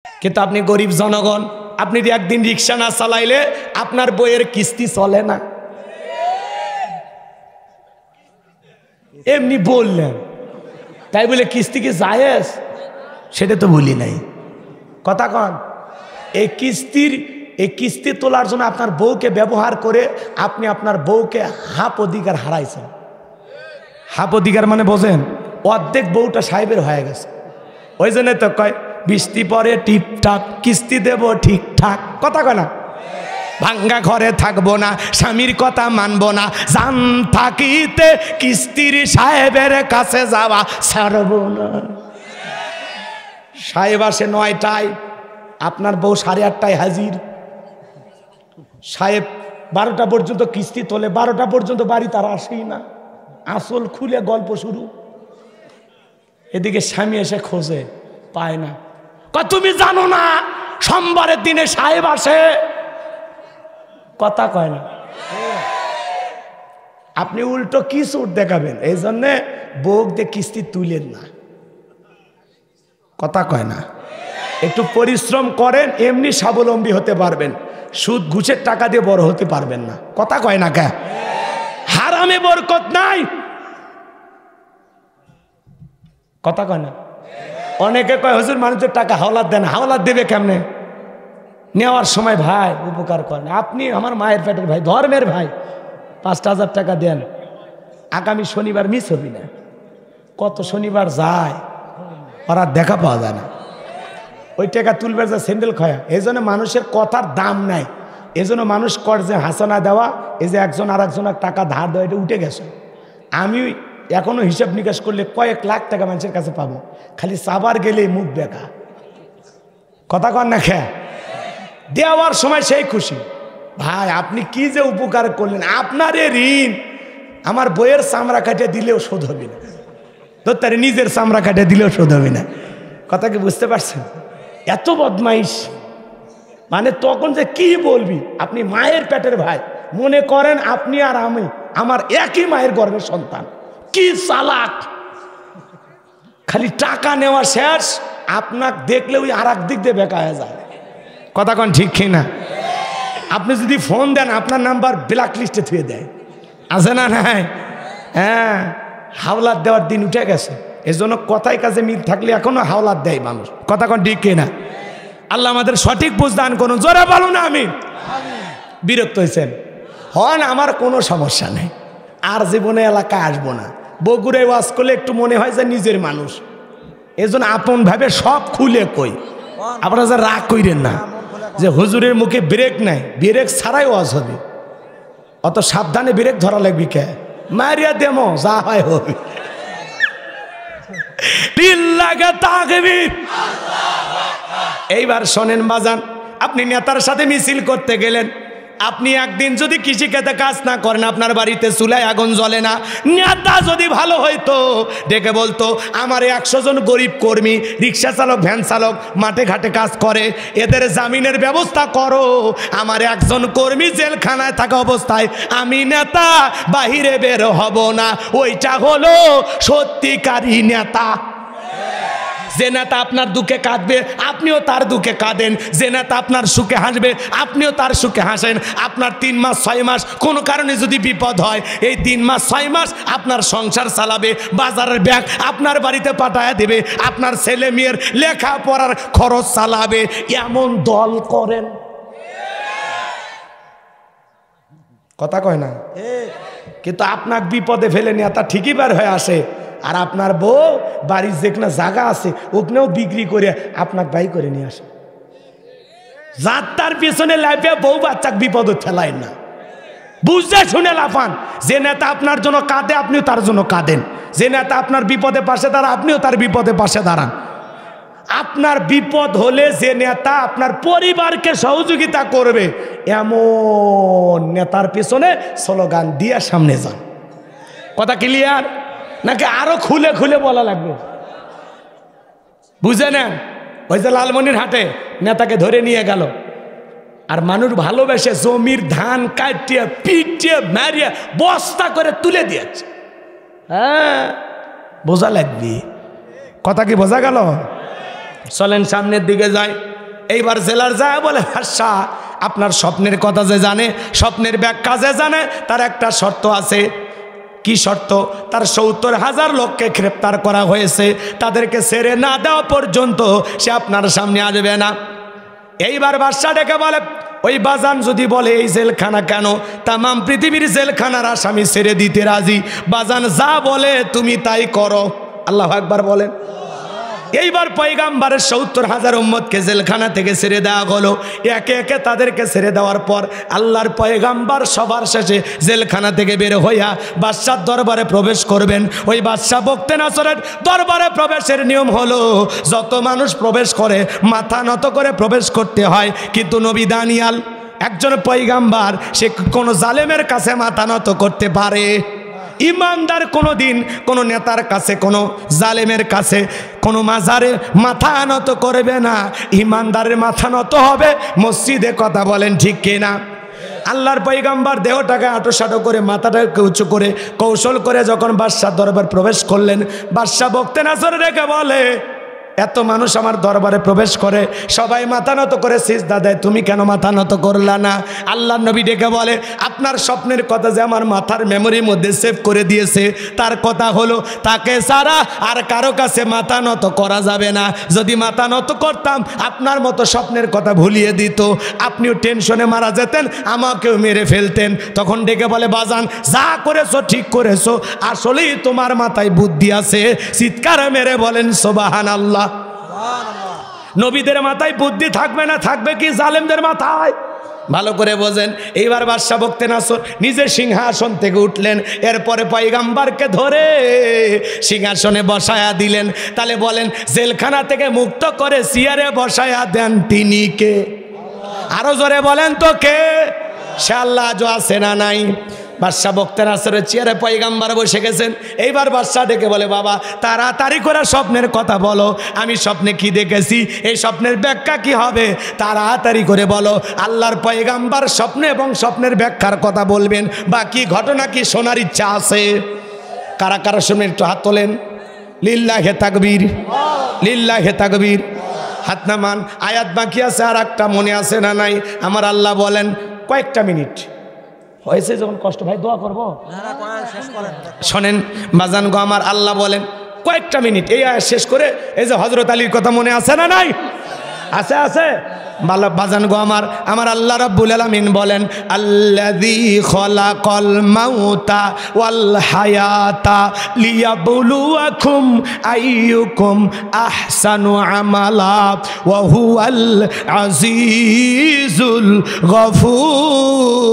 কিন্তু আপনি গরিব জনগণ, আপনি একদিন রিক্সা না চালাইলে আপনার বইয়ের কিস্তি চলে না। এমনি বললেন তাই বলে কিস্তি কি জায়েজ? সেটা তো বলি নাই। কথা কন, এই কিস্তি তোলার জন্য আপনার বউকে ব্যবহার করে আপনি আপনার বউকে হাফ অধিকার হারাইছেন। হাফ অধিকার মানে বোঝেন, অর্ধেক বউটা সাহেবের হয়ে গেছে। ওই জন্য তো কয় বৃষ্টি পরে টিপটাপ, কিস্তি দেব ঠিকঠাক। কথা কয় না? ভাঙ্গা ঘরে থাকবো না, স্বামীর কথা মানবো না, জান থাকিতে কিস্তির সাহেবের কাছে যাওয়া ছাড়বো না। সাহেব আসে 9টায়, আপনার বউ 8:30টায় হাজির। সাহেব 12টা পর্যন্ত কিস্তি তোলে, 12টা পর্যন্ত বাড়ি তার আসেই না। আসল খুলে গল্প শুরু। এদিকে স্বামী এসে খোঁজে, পায় না। তুমি জানো না সোমবারের দিনে সাহেব আসে? কথা কয় না। আপনি উল্টো কি সুট দেখাবেন? এই জন্যে বউক দিয়ে কিস্তি তুলেন না। কথা কয় না। একটু পরিশ্রম করেন, এমনি স্বাবলম্বী হতে পারবেন। সুদ ঘুষের টাকা দিয়ে বড় হতে পারবেন না। কথা কয় না কে? হারামে বরকত নাই। কথা কয় না। অনেকে কয় হুজুর মানুষের টাকা হাওলাত দেন। হাওলাত দেবে কেমনে? নেওয়ার সময় ভাই উপকার করেন। আপনি আমার মায়ের পেটের ভাই, ধর্মের ভাই, 5,000 টাকা দেন, আগামী শনিবার মিস হবি না। কত শনিবার যায়, ওরা দেখা পাওয়া যায় না। ওই টাকা তুলবে যা স্যান্ডেল খয়া। এই জন্য মানুষের কথার দাম নাই। এই জন্য মানুষ কর যে হাসানা দেওয়া, এই যে একজন আর একজনের টাকা ধার দেওয়া, এটা উঠে গেছে। আমি এখনো হিসাব নিকাশ করলে কয়েক লাখ টাকা মানুষের কাছে পাবো, খালি সাবার গেলে মুখ বেকা। কথা কন না খে? দেওয়ার সময় সেই খুশি। ভাই আপনি কি যে উপকার করলেন, আপনার এ ঋণ আমার বইয়ের চামড়া কাটিয়ে দিলেও শোধ হবে না। তো তার নিজের চামড়া কাটিয়ে দিলেও শোধ হবে না। কথা কি বুঝতে পারছেন? এত বদমাইশ মানে তখন যে কি বলবি। আপনি মায়ের পেটের ভাই, মনে করেন আপনি আর আমি আমার একই মায়ের গর্ভের সন্তান। কি চালাক! খালি টাকা নেওয়া শেষ, আপনাকে দেখলে ওই আর এক দিক দিয়ে বেকা হয়ে যায়। কথা কন ঠিক কিনা? আপনি যদি ফোন দেন আপনার নাম্বার ব্ল্যাক লিস্টে থুয়ে দেয়, আছে না নাই? হ্যাঁ, হাওলাত দেওয়ার দিন উঠে গেছে। এজন্য কথায় কাজে মিল থাকলে এখনো হাওলাত দেয় মানুষ। কথা কন ঠিক কিনা? আল্লাহ আমাদের সঠিক বুঝ দান করুন। জোরে বলুন আমিন। বিরক্ত হয়েছেন? হন, আমার কোনো সমস্যা নেই, আর জীবনে এলাকায় আসবো না। বগুড়ায় ওয়াজ করলে একটু মনে হয় যে নিজের মানুষ, এজন্য আপন ভাবে সব খুলে কই। আপনারা যা রাগ কইরেন না যে হুজুরের মুখে ব্রেক নাই, ব্রেক ছাড়াই ওয়াজ হবে। অত সাবধানে ব্রেক ধরা লাগবি কে? মারিয়া দেমো, যা হয় হবে। এইবার শোনেন বাজান, আপনি নেতার সাথে মিছিল করতে গেলেন। আপনি একদিন যদি কৃষিক্ষেত্রে কাজ না করেন, আপনার বাড়িতে চুলায় আগুন জ্বলে না। নেতা যদি ভালো হইতো ডেকে বলতো আমার 100 জন গরিব কর্মী, রিক্সা চালক, ভ্যান চালক মাঠে ঘাটে কাজ করে, এদের জামিনের ব্যবস্থা করো। আমার একজন কর্মী জেলখানায় থাকা অবস্থায় আমি নেতা, বাহিরে বের হব না। ওইটা হলো সত্যিকারী নেতা। যে নেতা আপনার দুঃখে কাঁদবে আপনিও তার দুঃখে কাঁদেন, যে নেতা আপনার সুখে হাসবে আপনিও তার সুখে হাসেন। আপনার 3 মাস 6 মাস কোনো কারণে যদি বিপদ হয়, এই 3 মাস 6 মাস আপনার সংসার চালাবে, বাজারের ব্যাগ আপনার বাড়িতে পাঠায় দেবে, আপনার ছেলে মেয়ের লেখাপড়ার খরচ চালাবে। এমন দল করেন। কথা কয় না? কিন্তু আপনার বিপদে ফেলে নেতা ঠিকই বার হয়ে আসে, আর আপনার বউ বাড়ির যেখানে জায়গা আছে ওখানেও বিক্রি করে আপনাকে বাই করে নিয়ে আসে। যার তার পেছনে লাইফে বউ বাচ্চাকে বিপদ ফেলায় না, বুঝতে শুনে লাফান। যে নেতা আপনার জন্য কাঁদে আপনিও তার জন্য কাঁদেন, যে নেতা আপনার বিপদে পাশে দাঁড়ান আপনিও তার বিপদে পাশে দাঁড়ান। আপনার বিপদ হলে যে নেতা আপনার পরিবারকে সহযোগিতা করবে এমন নেতার পেছনে স্লোগান দিয়ে সামনে যান। কথা ক্লিয়ার নাকি আরো খুলে খুলে বলা লাগবে? বুঝে নেন। ওই যে লালমনির হাটে নেতাকে ধরে নিয়ে গেল, আর মানুষ ভালোবেসে জমির ধান কাটিয়ে পিটিয়ে মারিয়ে বস্তা করে তুলে দিয়েছে। হ্যাঁ, বোঝা লাগবে। কথা কি বোঝা গেল? চলেন সামনের দিকে যাই। এইবার জেলার যায় বলে বাদশাহ আপনার স্বপ্নের কথা যে জানে, স্বপ্নের ব্যাখ্যা যে জানে, তার একটা শর্ত আছে। কি শর্ত? তার ৭০,০০০ লোককে গ্রেপ্তার করা হয়েছে, তাদেরকে ছেড়ে না দেওয়া পর্যন্ত সে আপনার সামনে আসবে না। এইবার বাদশা ডেকে বলে ওই বাজান যদি বলে এই জেলখানা কেন, তামাম পৃথিবীর জেলখানার আসামি ছেড়ে দিতে রাজি, বাজান যা বলে তুমি তাই করো। আল্লাহু আকবার বলেন। এইবার পয়গাম্বরের ৭০,০০০ উম্মতকে জেলখানা থেকে ছেড়ে দেওয়া হলো। একে একে তাদেরকে ছেড়ে দেওয়ার পর আল্লাহর পয়গাম্বর সবার শেষে জেলখানা থেকে বের হইয়া বাদশার দরবারে প্রবেশ করবেন। ওই বাদশাহ বখতে নাসরের দরবারে প্রবেশের নিয়ম হলো যত মানুষ প্রবেশ করে মাথা নত করে প্রবেশ করতে হয়, কিন্তু নবী দানিয়াল একজন পয়গাম্বর, সে কোনো জালেমের কাছে মাথা নত করতে পারে? ইমানদার কোনো দিন কোনো নেতার কাছে, কোনো জালেমের কাছে, কোনো মাজারে মাথা নত করবে না। ইমানদারের মাথা নত হবে মসজিদে। কথা বলেন ঠিক কিনা? আল্লাহর পয়গাম্বর দেহটাকে আঁটোসাঁটো করে মাথাটাকে উঁচু করে কৌশল করে যখন বাদশার দরবার প্রবেশ করলেন, বাদশাহ বখতে নাসর রেখে বলে এত মানুষ আমার দরবারে প্রবেশ করে, সবাই মাথা নত করে সিজদা দেয়, তুমি কেন মাথা নত করলা না? আল্লাহর নবী ডেকে বলে আপনার স্বপ্নের কথা যে আমার মাথার মেমোরির মধ্যে সেভ করে দিয়েছে, তার কথা হলো তাকে ছাড়া আর কারো কাছে মাথা নত করা যাবে না। যদি মাথা নত করতাম আপনার মতো স্বপ্নের কথা ভুলিয়ে দিত, আপনিও টেনশনে মারা যেতেন, আমাকেও মেরে ফেলতেন। তখন ডেকে বলে বাজান যা করেছো ঠিক করেছো, আসলেই তোমার মাথায় বুদ্ধি আছে। চিৎকার মেরে বলেন সুবহানাল্লাহ। নবীদের মাথায় বুদ্ধি থাকবে না, থাকবে কি জালেমদের মাথায়? ভালো করে বোঝেন। এইবার বাদশাহ বখতে নাসর নিজের সিংহাসন থেকে উঠলেন, এরপরে পয়গাম্বরকে ধরে সিংহাসনে বসায়া দিলেন। তাহলে বলেন জেলখানা থেকে মুক্ত করে চেয়ারে বসায়া দেন তিনি কে? আরো জোরে বলেন তো কে? সে আল্লাহ আজও আছে না নাই? বাদশাহ বখতে নাসরের চেয়ারে পয়গাম্বর বসে গেছেন। এইবার বাদশাহ ডেকে বলে বাবা তাড়াতাড়ি করে স্বপ্নের কথা বলো, আমি স্বপ্নে কি দেখেছি, এই স্বপ্নের ব্যাখ্যা কি হবে, তাড়াতাড়ি করে বলো। আল্লাহর পয়গাম্বর স্বপ্নে এবং স্বপ্নের ব্যাখ্যার কথা বলবেন, বাকি ঘটনা কি শোনার ইচ্ছা আছে? কারা কারা শুনে একটু হাত তোলেন। লিল্লাহে তাকবীর, লিল্লাহে তাকবীর। হাত নামান। আয়াত বাকি আছে আর একটা, মনে আছে না নাই? আমার আল্লাহ বলেন কয়েকটা মিনিট হয়েছে যখন কষ্ট ভাই দোয়া করবো, শোনেন বাজান গো, আমার আল্লাহ বলেন কয়েকটা মিনিট এই আয়াত শেষ করে এই যে হযরত আলীর কথা মনে আছে না নাই? আছে আছে। বাজান গো আমার আল্লাহ রাব্বুল আলামিন বলেন আল্লাযী খলাকাল মাউতা ওয়াল হায়াতা লিয়াবলুয়াকুম আইয়ুকুম আহসানু আমালা ওয়া হুয়াল আজিজুল গফুর।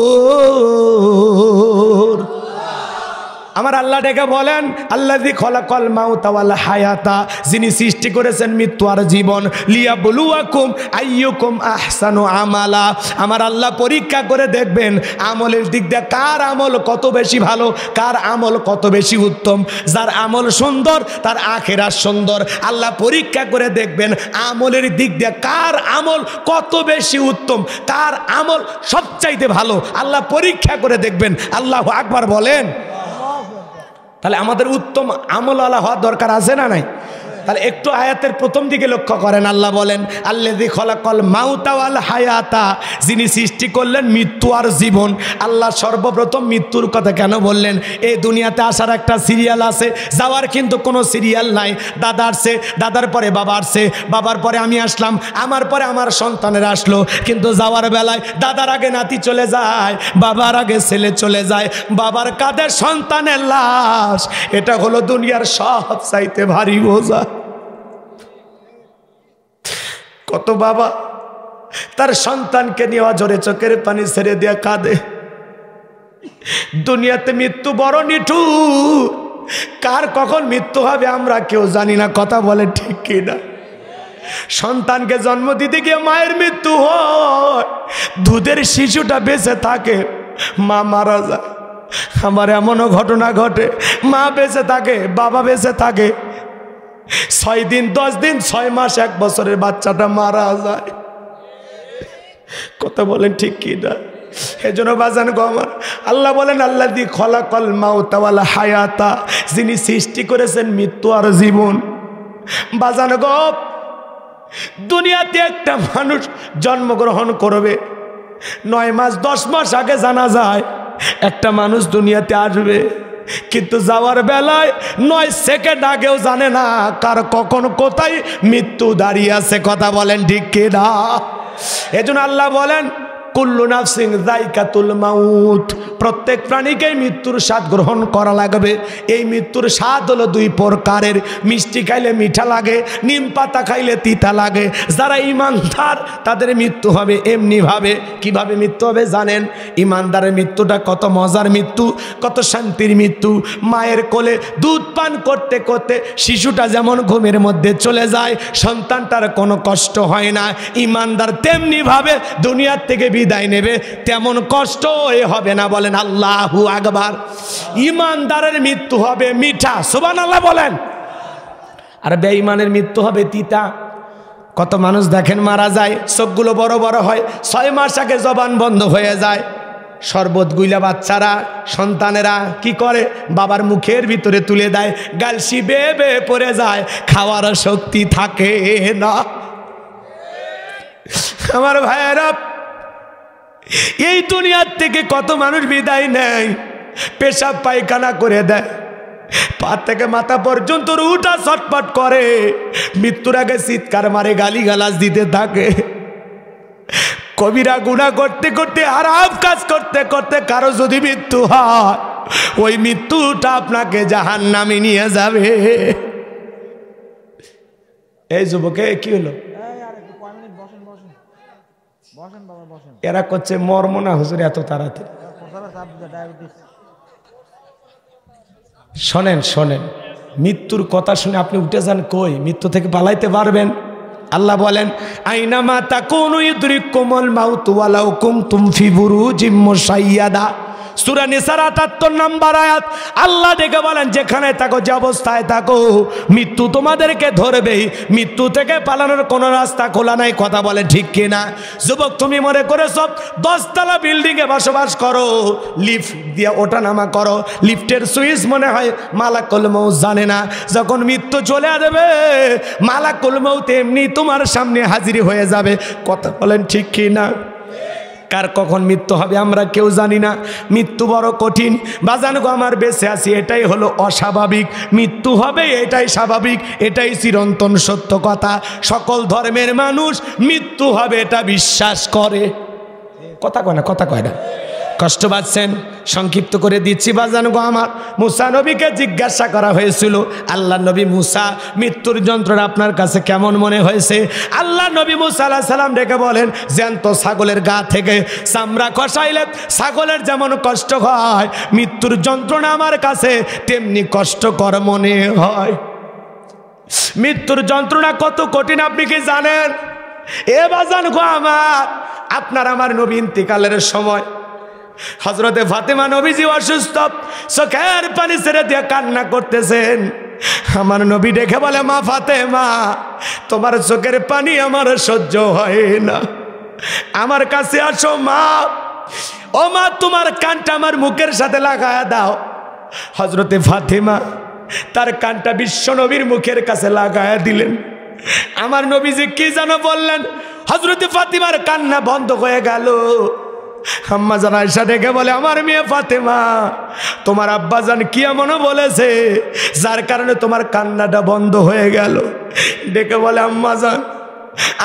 আমার আল্লাহ ডেকে বলেন আল্লাযী খলাকাল মাউতা ওয়াল হায়াতা, যিনি সৃষ্টি করেছেন মৃত্যু আর জীবন, লিয়াবলুয়াকুম আইয়ুকুম আহসানু আমালা, আমার আল্লাহ পরীক্ষা করে দেখবেন আমলের দিক দিয়ে কার আমল কত বেশি ভালো, কার আমল কত বেশি উত্তম। যার আমল সুন্দর তার আখিরাত সুন্দর। আল্লাহ পরীক্ষা করে দেখবেন আমলের দিক দিয়ে কার আমল কত বেশি উত্তম, কার আমল সবচাইতে ভালো, আল্লাহ পরীক্ষা করে দেখবেন। আল্লাহু আকবার বলেন। তাহলে আমাদের উত্তম আমলওয়ালা হওয়ার দরকার আছে না নাই? তাহলে একটু আয়াতের প্রথম দিকে লক্ষ্য করেন। আল্লাহ বলেন আল্লাযী খলাকাল মাউতা ওয়াল হায়াতা, যিনি সৃষ্টি করলেন মৃত্যু আর জীবন। আল্লাহ সর্বপ্রথম মৃত্যুর কথা কেন বললেন? এই দুনিয়াতে আসার একটা সিরিয়াল আছে, যাওয়ার কিন্তু কোনো সিরিয়াল নাই। দাদা আসছে, দাদার পরে বাবা আসছে, বাবার পরে আমি আসলাম, আমার পরে আমার সন্তানেরা আসলো, কিন্তু যাওয়ার বেলায় দাদার আগে নাতি চলে যায়, বাবার আগে ছেলে চলে যায়, বাবার কাঁধে সন্তানের লাশ। এটা হলো দুনিয়ার সব চাইতে ভারী বোঝা। কত বাবা তার সন্তানকে নিয়ে অঝরে চোখের পানি ছেড়ে দিয়ে কাঁদে। দুনিয়াতে মৃত্যু বড় নিঠুর, কার কখন মৃত্যু হবে আমরা কেউ জানি না। কথা বলে ঠিক কিনা? সন্তানকে জন্ম দিতে গিয়ে মায়ের মৃত্যু হয়, দুধের শিশুটা বেঁচে থাকে, মা মারা যায়। আমার এমনও ঘটনা ঘটে, মা বেঁচে থাকে, বাবা বেঁচে থাকে, 6 দিন 10 দিন 6 মাস 1 বছরের বাচ্চাটা মারা যায়। কথা বলেন ঠিক কি না? এজন্য বাজান গো আমার আল্লাহ বলেন আল্লাযী খলাকাল মাউতা ওয়াল হায়াতা, যিনি সৃষ্টি করেছেন মৃত্যু আর জীবন। বাজান গো দুনিয়াতে একটা মানুষ জন্মগ্রহণ করবে, 9 মাস 10 মাস আগে জানা যায় একটা মানুষ দুনিয়াতে আসবে, কিন্তু যাওয়ার বেলায় 9 সেকেন্ড আগেও জানে না কার কখন কোথায় মৃত্যু দাঁড়িয়ে আছে। কথা বলেন ঠিক কিনা? এজন্য আল্লাহ বলেন কুল্লু নাফসিন যায়কাতুল মাউত, প্রত্যেক প্রাণীকে মৃত্যুর স্বাদ গ্রহণ করা লাগবে। এই মৃত্যুর স্বাদ হলো 2 প্রকারের, মিষ্টি খাইলে মিঠা লাগে, নিম পাতা খাইলে তিতা লাগে। যারা ইমানদার তাদের মৃত্যু হবে এমনিভাবে। কিভাবে মৃত্যু হবে জানেন? ইমানদারের মৃত্যুটা কত মজার মৃত্যু, কত শান্তির মৃত্যু। মায়ের কোলে দুধ পান করতে করতে শিশুটা যেমন ঘুমের মধ্যে চলে যায়, সন্তানটার কোনো কষ্ট হয় না, ইমানদার তেমনিভাবে দুনিয়ার থেকে বিদায় নেবে, তেমন কষ্ট হবে না। বলেন আল্লাহু আকবার। ইমানদারের মৃত্যু হবে মিঠা, সুবহানাল্লাহ বলেন। আর বেঈমানের মৃত্যু হবে তিতা। কত মানুষ দেখেন মারা যায়, চোখগুলো বড় বড় হয়, 6 মাস আগে জবান বন্ধ হয়ে যায়। শরবত গুইলা বাচ্চারা সন্তানেরা কি করে, বাবার মুখের ভিতরে তুলে দেয়, গালসি বেয়ে বেয়ে পড়ে যায়, খাওয়ার শক্তি থাকে না। আমার ভাইয়েরা, এই দুনিয়ার থেকে কত মানুষ বিদায় নেয়, পেশাব পায়খানা করে দেয়, পা থেকে মাথা পর্যন্ত উঠা ছটপট করে, মৃত্যুর আগে চিৎকার মারে, গালিগালাজ দিতে থাকে। কবিরা গুনাহ করতে করতে, হারাম কাজ করতে করতে কারো যদি মৃত্যু হয়, ওই মৃত্যুটা আপনাকে জাহান্নামে নিয়ে যাবে। এই যুবকে কি হলো? এরা করছে মর্ম না হুজুর এত তাড়াতাড়ি। শোনেন শোনেন, মৃত্যুর কথা শুনে আপনি উঠে যান কই? মৃত্যু থেকে পালাইতে পারবেন? আল্লাহ বলেন আইনামা তাকুনু ইউদরিকুমুল মাউতু ওয়ালাউ কুনতুম ফি বুরুজিম মুশাইয়াদা। সূরা নিসার ৭৮ নম্বর আয়াত। আল্লাহ ডেকে বলেন যেখানে থাকো, যে অবস্থায় থাকো, মৃত্যু তোমাদেরকে ধরবেই। মৃত্যু থেকে পালানোর কোনো রাস্তা খোলা নাই। কথা বলে ঠিক কিনা? যুবক, তুমি মনে করেছ 10 তলা বিল্ডিংয়ে বসবাস করো, লিফট দিয়ে ওঠা নামা করো, লিফটের সুইচ মনে হয় মালাকুল মউত জানে না, যখন মৃত্যু চলে আসবে মালাকুল মউত এমনি তোমার সামনে হাজির হয়ে যাবে। কথা বলেন ঠিক কিনা? কার কখন মৃত্যু হবে আমরা কেউ জানি না। মৃত্যু বড় কঠিন। বাজান গো, আমার বেঁচে আছি এটাই হলো অস্বাভাবিক, মৃত্যু হবে এটাই স্বাভাবিক, এটাই চিরন্তন সত্য কথা। সকল ধর্মের মানুষ মৃত্যু হবে এটা বিশ্বাস করে। কথা কয় না, কথা কয় না। কষ্ট পাচ্ছেন? সংক্ষিপ্ত করে দিচ্ছি বাজান গো আমার। মুসা নবীকে জিজ্ঞাসা করা হয়েছিল, আল্লাহ নবী মুসা, মৃত্যুর যন্ত্রণা আপনার কাছে কেমন মনে হয়েছে? আল্লাহ নবী মুসা আলাইহিস সালাম ডেকে বলেন, জ্যান্ত ছাগলের গা থেকে চামড়া খসাইলে ছাগলের যেমন কষ্ট হয়, মৃত্যুর যন্ত্রণা আমার কাছে তেমনি কষ্টকর মনে হয়। মৃত্যুর যন্ত্রণা কত কঠিন আপনি কি জানেন? এ বাজান গো আমার, আপনার আমার নবী ইন্তিকালের সময় হযরতে ফাতেমা নবীজি অসুস্থ, চোখের পানি ছেড়ে দিয়ে কান্না করতেছেন। আমার নবী দেখে বলে, মা ফাতেমা, তোমার চোখের পানি আমার সহ্য হয় না, আমার কাছে আসো মা। ও মা, তোমার কানটা আমার মুখের সাথে লাগায়া দাও। হযরতে ফাতেমা তার কানটা বিশ্ব নবীর মুখের কাছে লাগায়া দিলেন। আমার নবীজি কি যেন বললেন, হযরতে ফাতেমার কান্না বন্ধ হয়ে গেল। আম্মা জান আয়েশা ডেকে বলে, আমার মেয়ে ফাতেমা, তোমার আব্বাজান কি এমন বলেছে যার কারণে তোমার কান্নাটা বন্ধ হয়ে গেল? ডেকে বলে, আম্মা জান,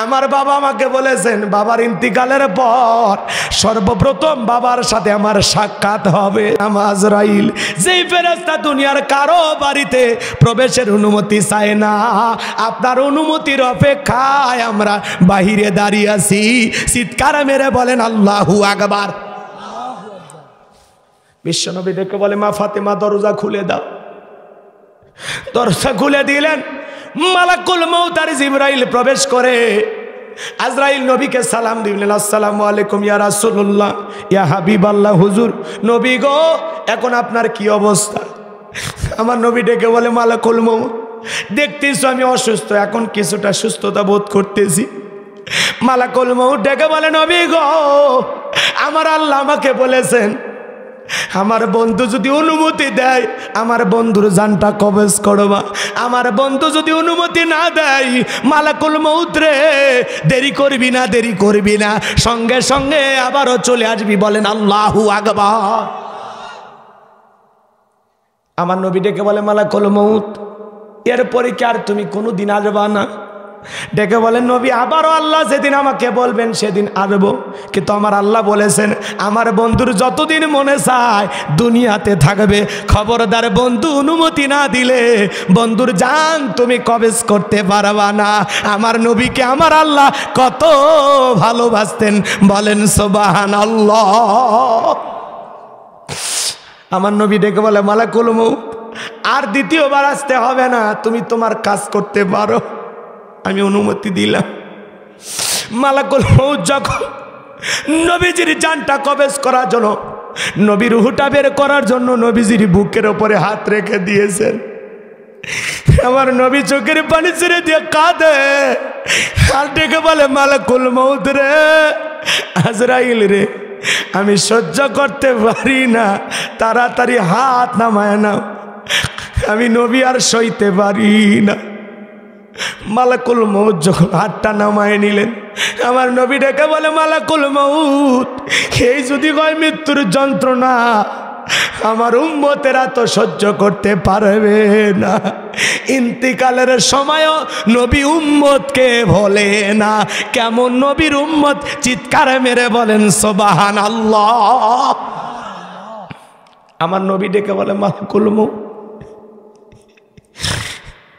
আমার বাবা আমাকে বলেছেন বাবার ইন্তিকালের পর সর্বপ্রথম বাবার সাথে আমার সাক্ষাৎ হবে। আজরাইল, যেই ফেরেশতা দুনিয়ার কারো বাড়িতে প্রবেশের অনুমতি চায় না, আপনার অনুমতির অপেক্ষায় আমরা বাহিরে দাঁড়িয়ে আছি। চিৎকার মেরে বলেন আল্লাহু আকবার। বিশ্বনবী ডেকে বলে, মা ফাতেমা, দরজা খুলে দাও। দরজা খুলে দিলেন। মালাকুল মউত আর জিবরাইল প্রবেশ করে। আজরাইল নবীকে সালাম দিলেন, আসসালামু আলাইকুম ইয়া রাসূলুল্লাহ, ইয়া হাবিবাল্লাহ। হুজুর নবী গো, এখন আপনার কি অবস্থা? আমার নবী ডেকে বলে, মালাকুল মউত, দেখতেছো আমি অসুস্থ, এখন কিছুটা সুস্থতা বোধ করতেছি। মালাকুল মউত ডেকে বলে, নবী গো, আমার আল্লাহ আমাকে বলেছেন আমার বন্ধু যদি অনুমতি দেয় আমার বন্ধুর জানটা কবজ করবা। আমার বন্ধু যদি অনুমতি না দেয় মালাকুল মউত রে দেরি করবি না, দেরি করবি না, সঙ্গে সঙ্গে আবারও চলে আসবি। বলেন আল্লাহু আকবার। আমার নবী ডেকে বলে মালাকুল মউত এরপরে কি আর তুমি কোনোদিন আসবা না? ডেকে বলেন নবী আবারও আল্লাহ যেদিন আমাকে বলবেন সেদিন আসবো, কিন্তু আমার আল্লাহ বলেছেন আমার বন্ধুর যতদিন মনে চায় দুনিয়াতে থাকবে। খবরদার বন্ধু অনুমতি না দিলে বন্ধুর জান তুমি কবজ করতে পারবা না। আমার নবীকে আমার আল্লাহ কত ভালোবাসতেন বলেন সুবহানাল্লাহ। আমার নবী ডেকে বলে মালাকুল মউত আর দ্বিতীয়বার আসতে হবে না, তুমি তোমার কাজ করতে পারো, আমি অনুমতি দিলাম। মালাকুল মউত যখন নবীজির জানটা কবজ করার জন্য, নবীর রূহটা বের করার জন্য নবীজির বুকের উপরে হাত রেখে দিয়েছেন। আমার নবী চোখের পানি ছেড়ে দিয়ে কাঁদে আর ডেকে বলে মালাকুল মউত রে, আজরাইল রে, আমি সহ্য করতে পারি না, তাড়াতাড়ি হাত নামায় নাও, আমি নবী আর সইতে পারি না। মালাকুল মউত যখন হাতটা নামায় নিলেন আমার নবী ডেকে বলে মালাকুল মউত এই যদি হয় মৃত্যুর যন্ত্রণা আমার উম্মতেরা তো সহ্য করতে পারবে না। ইন্তিকালের সময়ও নবী উম্মতকে ভোলে না। কেমন নবীর উম্মত? চিৎকার মেরে বলেন সুবহানাল্লাহ। আমার নবী ডেকে বলে মালাকুল মউত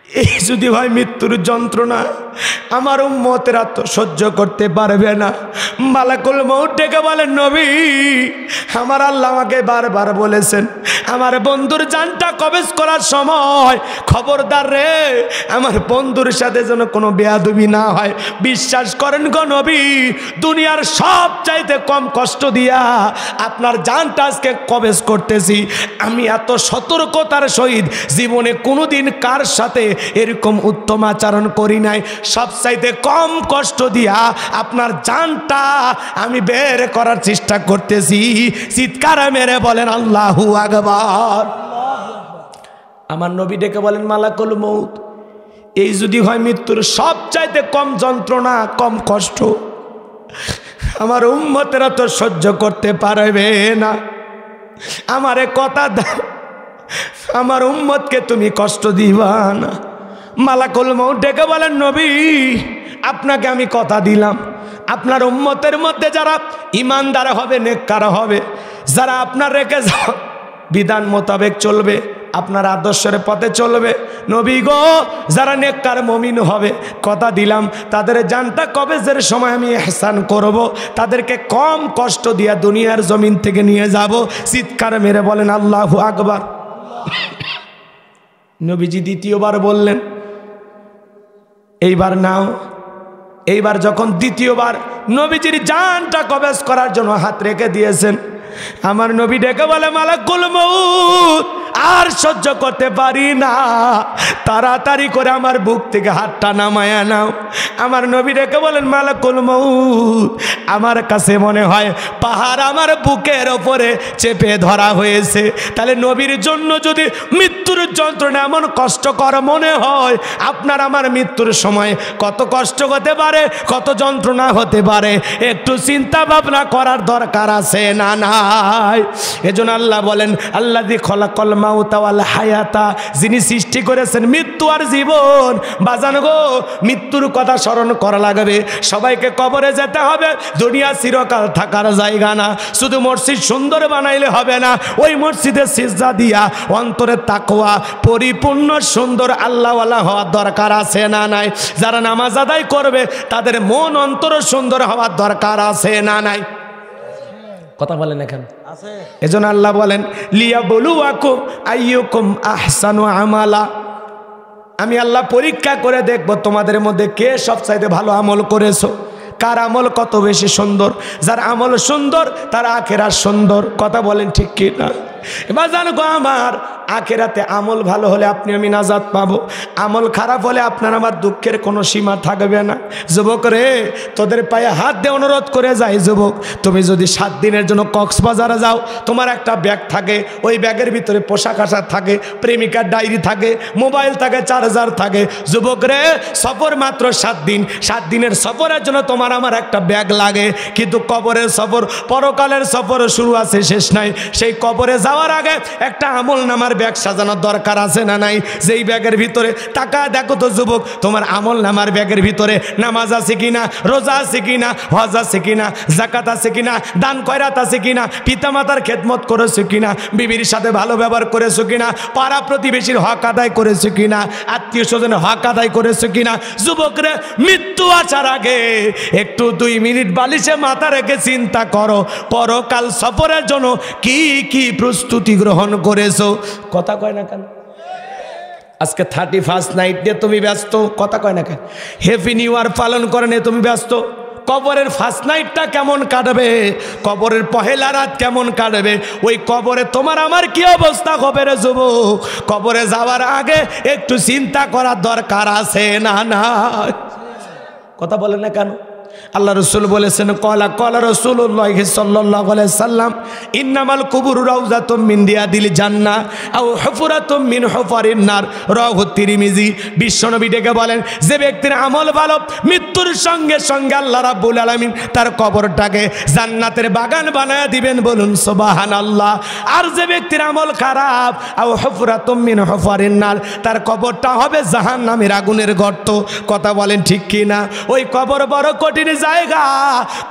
এই যদি হয় মৃত্যুর যন্ত্রণা আমার উম্মতেরা তো সহ্য করতে পারবে না। মালাকুল মউত ডেকে বলেন নবী আমার আল্লাহ আমাকে বারবার বলেছেন আমার বন্ধুর জানটা কবজ করার সময় খবরদার রে আমার বন্ধুর সাথে যেন কোনো বেয়াদবি না হয়। বিশ্বাস করেন গো নবী, দুনিয়ার সব চাইতে কম কষ্ট দিয়া আপনার জানটা আজকে কবজ করতেছি। আমি এত সতর্কতার সহিত জীবনে কোনোদিন কার সাথে এরকম উত্তম আচরণ করি নাই। সব চাইতে কম কষ্ট দিয়া আপনার জানটা আমি বের করার চেষ্টা করতেছি। চিৎকার মেরে বলেন আল্লাহু আকবার। আমার নবী ডেকে বলেন মালাকুল মউত এই যদি হয় মৃত্যুর সব চাইতে কম যন্ত্রণা, কম কষ্ট আমার উম্মতেরা তো সহ্য করতে পারবে না। আমারে কথা দাও আমার উম্মতকে তুমি কষ্ট দিবা না। মালাকুল মউত ডেকে বলেন নবী আপনাকে আমি কথা দিলাম আপনার উম্মতের মধ্যে যারা ইমানদার হবে, নেককার হবে, যারা আপনার রেখে যাও বিধান মোতাবেক চলবে, আপনার আদর্শের পথে চলবে, নবী গো যারা নেককার মুমিন হবে কথা দিলাম তাদের জানটা কবজের সময় আমি ইহসান করব, তাদেরকে কম কষ্ট দিয়া দুনিয়ার জমিন থেকে নিয়ে যাব। চিৎকার মেরে বলেন আল্লাহু আকবার। নবীজি দ্বিতীয়বার বললেন এইবার নাও। এইবার যখন দ্বিতীয়বার নবীজির জানটা কবজ করার জন্য হাত রেখে দিয়েছেন আমার নবী ডেকে বলে মালাকুল মউত আর সহ্য করতে পারি না, তাড়াতাড়ি করে আমার বুক থেকে হাতটা নামায়া নাও। আমার নবী ডেকে বলেন মালাকুল মউত আমার কাছে মনে হয় পাহাড় আমার বুকের ওপরে চেপে ধরা হয়েছে। তাহলে নবীর জন্য যদি মৃত্যুর যন্ত্রণা এমন কষ্টকর মনে হয় আপনার আমার মৃত্যুর সময় কত কষ্ট হতে পারে, কত যন্ত্রণা হতে পারে একটু চিন্তা ভাবনা করার দরকার আছে না নাই? এজন্য আল্লাহ বলেন আল্লাযী খলাকাল মাউতা ওয়াল হায়াতা, যিনি সৃষ্টি করেছেন মৃত্যু আর জীবন। বাজান গো মৃত্যুর কথা স্মরণ করা লাগবে। সবাইকে কবরে যেতে হবে, দুনিয়া চিরকাল থাকার জায়গা না। শুধু মসজিদ সুন্দর বানাইলে হবে না, ওই মসজিদে সিজদা দিয়া অন্তরে তাকওয়া পরিপূর্ণ সুন্দর আল্লাহওয়ালা হওয়ার দরকার আছে না নাই? যারা নামাজ আদায় করবে তাদের মন অন্তর সুন্দর হওয়ার দরকার আছে না নাই? কথা বলেন এখানে আছে। এজন্য আল্লাহ বলেন লিয়াবলুয়াকুম আইয়ুকুম আহসানু আমালা, আমি আল্লাহ পরীক্ষা করে দেখব তোমাদের মধ্যে কে সবচাইতে ভালো আমল করেছো, কার আমল কত বেশি সুন্দর। যার আমল সুন্দর তার আখিরাত সুন্দর। কথা বলেন ঠিক কি না? এবার জানো গো আমার আখিরাতে আমল ভালো হলে আপনি আমি নাজাত পাবো, আমল খারাপ হলে আপনার আমার দুঃখের কোনো সীমা থাকবে না। যুবক রে, তোদের পায়ে হাত দিয়ে অনুরোধ করে যাই, যুবক তুমি যদি 7 দিনের জন্য কক্সবাজারে যাও, তোমার একটা ব্যাগ থাকে, ওই ব্যাগের ভিতরে পোশাক আশাক থাকে, প্রেমিকার ডায়েরি থাকে, মোবাইল থাকে, চার্জার থাকে। যুবক রে, সফর মাত্র 7 দিন, 7 দিনের সফরের জন্য তোমার আমার একটা ব্যাগ লাগে, কিন্তু কবরের সফর, পরকালের সফর শুরু আছে শেষ নাই। সেই কবরে যাওয়ার আগে একটা আমল নামার ব্যাগ সাজানোর দরকার আছে না নাই? যেই ব্যাগের ভিতরে টাকা দেখো তো যুবক, তোমার আমল নামার ব্যাগের ভিতরে নামাজ আছে কিনা, রোজা আছে কিনা, হজ আছে কিনা, যাকাত আছে কিনা, দান খয়রাত আছে কিনা, পিতামাতার খেদমত করেছো কিনা, বিবির সাথে ভালো ব্যবহার করেছো কিনা, পাড়া প্রতিবেশীর হক আদায় করেছো কিনা, আত্মীয় স্বজনের হক আদায় করেছো কিনা। যুবকরে, মৃত্যু আসার আগে একটু 2 মিনিট বালিশে মাথা রেখে চিন্তা করো, পরকাল সফরের জন্য কি কি প্রস্তুতি গ্রহণ করেছো। কথা কয় না কেন? আজকে 31st নাইট নিয়ে তুমি ব্যস্ত, কথা কয় না কেন? হ্যাপি নিউ ইয়ার পালন করে নিয়ে তুমি ব্যস্ত। কবরের ফার্স্ট নাইটটা কেমন কাটবে, কবরের পহেলা রাত কেমন কাটবে, ওই কবরে তোমার আমার কি অবস্থা হবে রে যুবক। কবরে যাওয়ার আগে একটু চিন্তা করার দরকার আছে না? না, কথা বলে না কেন? আল্লাহ রসুল বলেছেন, কলা রাসূলুল্লাহ সাল্লাল্লাহু আলাইহি সাল্লাম, ইন্নামাল কুবুরু রাউযাতুম মিন রিয়াদিল জান্নাহ আও হুফরাতুম মিন হুফারিন নার, রাওয়াহু তিরমিজি। বিশ্বনবী ডেকে বলেন, যে ব্যক্তির আমল ভালো, মৃত্যুর সঙ্গে সঙ্গে আল্লাহ রাব্বুল আলামিন তার কবরটাকে জান্নাতের বাগান বানায় দিবেন, বলুন সুবহানাল্লাহ। আর যে ব্যক্তির আমল খারাপ, আও হুফরাতুম মিন হুফারিন নার, তার কবরটা হবে জাহান্নামের আগুনের গর্ত। কথা বলেন ঠিক কি না? ওই কবর বড় কঠিন জায়গা,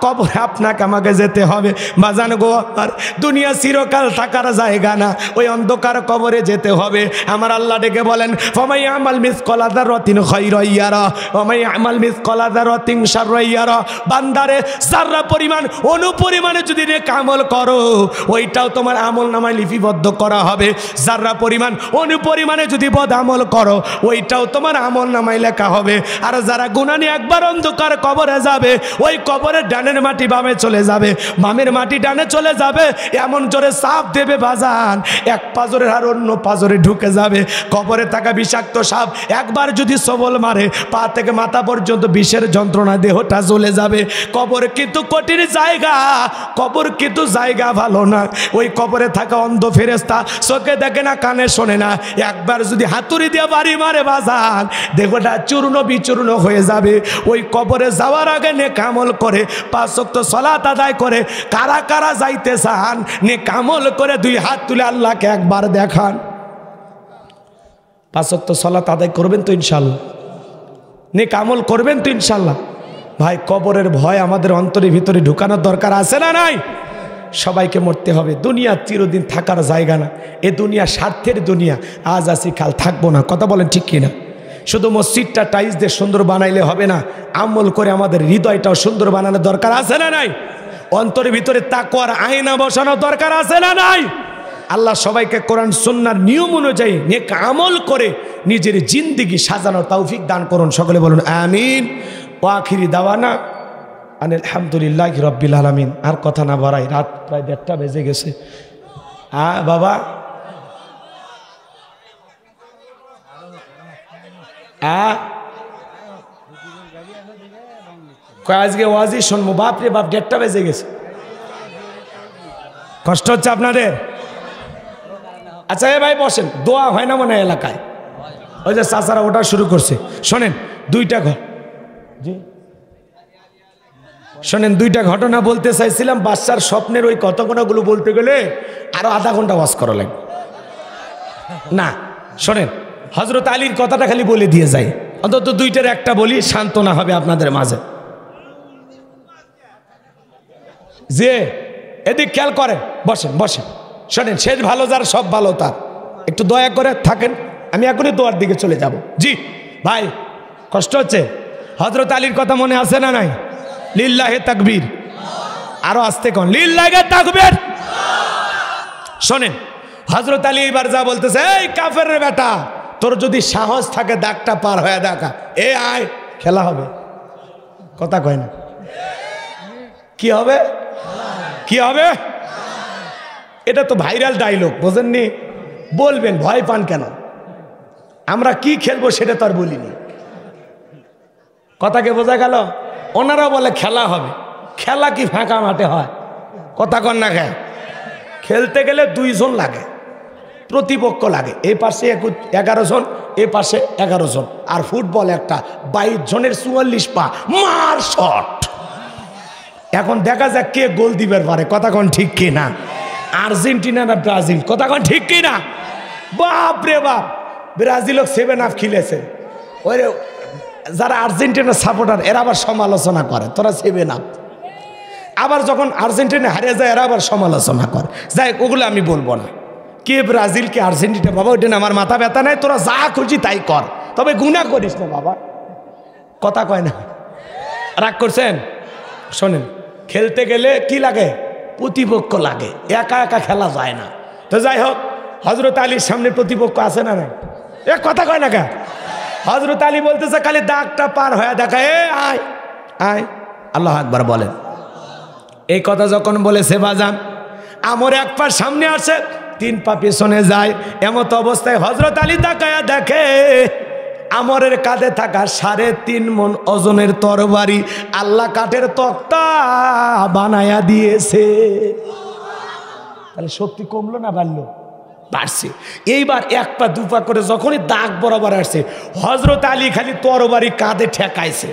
কবরে আপনাকে আমাকে যেতে হবে বাজান গো। আর দুনিয়া চিরকাল থাকার জায়গা না, ওই অন্ধকার কবরে যেতে হবে। আমার আল্লাহ ডেকে বলেন, ফামাই আমাল মিসকালা যাররাতিন খায়রান ইয়ারা ওয়া মাই আমাল মিসকালা যাররাতিন শাররান ইয়ারা। বান্দারে, যাররা পরিমাণ, অনুপরিমাণে যদি নেক আমল করো, ওইটাও তোমার আমল নামায় লিপিবদ্ধ করা হবে। যাররা পরিমাণ, অনুপরিমাণে যদি বদ আমল করো, ওইটাও তোমার আমল নামায় লেখা হবে। আর যারা গুনাহ নিয়ে একবার অন্ধকার কবরে যাবে, ওই কবরের ডানের মাটি বামে চলে যাবে, বামের মাটি ডানে চলে যাবে, এমন জোরে সাপ দেবে বাজান, এক পাজরে আর অন্য পাজরে ঢুকে যাবে। কবরে থাকা বিষাক্ত সাপ একবার যদি সবল মারে, পা থেকে মাথা পর্যন্ত বিষের যন্ত্রণা, দেহটা জ্বলে যাবে। কবর কিন্তু কঠিন জায়গা, কবর কিন্তু জায়গা ভালো না। ওই কবরে থাকা অন্ধ ফেরেশতা চোখে দেখে না, কানে শোনে না, একবার যদি হাতুড়ি দিয়ে বাড়ি মারে বাজান, দেহটা চূর্ণ বিচূর্ণ হয়ে যাবে। ওই কবরে যাওয়ার আগে নেক আমল করে 5 ওয়াক্ত সালাত আদায় করে কারা কারা যাইতে চান, নেক আমল করে 2 হাত তুলে আল্লাহকে একবার দেখান। 5 ওয়াক্ত সালাত আদায় করবেন তো ইনশাআল্লাহ? নেক আমল করবেন তো ইনশাআল্লাহ? ভাই, কবরের ভয় আমাদের অন্তরের ভিতরে ঢুকানোর দরকার আছে না নাই? সবাইকে মরতে হবে, দুনিয়া চিরদিন থাকার জায়গা না। এ দুনিয়া স্বার্থের দুনিয়া, আজ আছি কাল থাকবো না। কথা বলেন ঠিক কিনা? শুধু মসজিদটা টাইলস দিয়ে সুন্দর বানাইলে হবে না, আমল করে আমাদের হৃদয়টাও সুন্দর বানানোর দরকার আছে না নাই? অন্তরের ভিতরে তাকওয়ার আয়না বসানোর দরকার আছে না নাই? আল্লাহ সবাইকে কোরআন সুন্নাহর নিয়ম অনুযায়ী নেক আমল করে নিজের জিন্দেগি সাজানোর তৌফিক দান করুন। সকলে বলুন আমিন। ওয়া আখিরি দাওয়ানা আলহামদুলিল্লাহি রাব্বিল আলামিন। আর কথা না বাড়াই, রাত প্রায় 1:30 বেজে গেছে। বাবা, আজকে ওয়াজি শুনবো, বাপরে বাপ 1:30 বেজে গেছে। কষ্ট হচ্ছে আপনাদের? আচ্ছা এ ভাই বসেন, দোয়া হয় না মনে এলাকায়? ওই যে চাচারা ওটা শুরু করছে। শোনেন 2টা জি শোনেন 2টা ঘটনা বলতে চাইছিলাম। বাচ্চার স্বপ্নের ওই ঘটনাগুলো বলতে গেলে আরো আধা ঘন্টা ওয়াজ করা লাগবে না। শোনেন, হযরত আলীর কথাটা খালি বলে দিয়ে যাই, অন্তত 2টার একটা বলি, সান্ত্বনা হবে আপনাদের মাঝে। যে এদিক খেয়াল করেন, বসেন বসেন, শোনেন, শেষ ভালো যার সব ভালো তার, একটু দয়া করে থাকেন, আমি এখনই দোয়ার দিকে চলে যাব। জি ভাই, কষ্ট হচ্ছে? হযরত আলীর কথা মনে আছে না নাই? লিল্লাহে তাকবীর, আরো আস্তে কোন, লিল্লাহে তাকবীর। শোনেন, হযরত আলী এবার যা বলতেছে, এই কাফেরের বেটা, তোর যদি সাহস থাকে দাগটা পার হয়ে দেখা, এ আয়, খেলা হবে। কথা কয় না? কি হবে? কি হবে? এটা তো ভাইরাল ডায়লগ, বোঝেননি? বলবেন, ভয় পান কেন? আমরা কি খেলবো সেটা তো আর বলিনি। কথাকে বোঝা গেল? ওনারা বলে খেলা হবে। খেলা কি ফাঁকা মাঠে হয়? কথা কন না কেন? খেলতে গেলে 2 জন লাগে, প্রতিপক্ষ লাগে। এই পাশে 11 জন, এ পাশে 11 জন। আর ফুটবল একটা 22 জনের 44 পা মার শট। এখন দেখা যাক কে গোল দিবার পারে। কথা কন ঠিক কি না? আর্জেন্টিনা না ব্রাজিল? কথা কন ঠিক কি না? বাপ রে বাপ, ব্রাজিলও 7 আপ খেলেছে। ওই যারা আর্জেন্টিনার সাপোর্টার এরা আবার সমালোচনা করে, তোরা 7 আপ। আবার যখন আর্জেন্টিনা হারিয়ে যায় এরা আবার সমালোচনা করে। যাই ওগুলো আমি বলবো না। কে ব্রাজিল কে আর্জেন্টিনা বাবা, ওইটা আমার মাথা ব্যথা নাই। তোরা যা খুশি তাই কর, তবে গুনাহ করিস না বাবা। কথা কয় না? রাগ করছেন? শোনেন, খেলতে গেলে কি লাগে? প্রতিপক্ষ লাগে, একা একা খেলা যায় না। তো যাই হোক, হযরত আলীর সামনে প্রতিপক্ষ আছে না নাই? এ কথা কয় না কে? হযরত আলী বলতেছে খালি দাগটা পার হয়ে দেখা, এ আয় আয়, আল্লাহু আকবার বলেন। এই কথা যখন বলেছে বাজান, আমর এক পা সামনে আসে, 3 পা পেছনে যায়। এমত অবস্থায় হযরত আলী তাকায়া দেখে আমরের কাঁধে থাকা 3.5 মণ ওজনের তরবারি আল্লাহ কাঠের তক্তা বানায়া দিয়েছে। তাহলে শক্তি কমলো না বাড়লো? বাড়ছে। এইবার 1 পা 2 পা করে যখনই দাগ বরাবর আসছে, হযরত আলী খালি তরবারি কাঁধে ঠেকাইছে।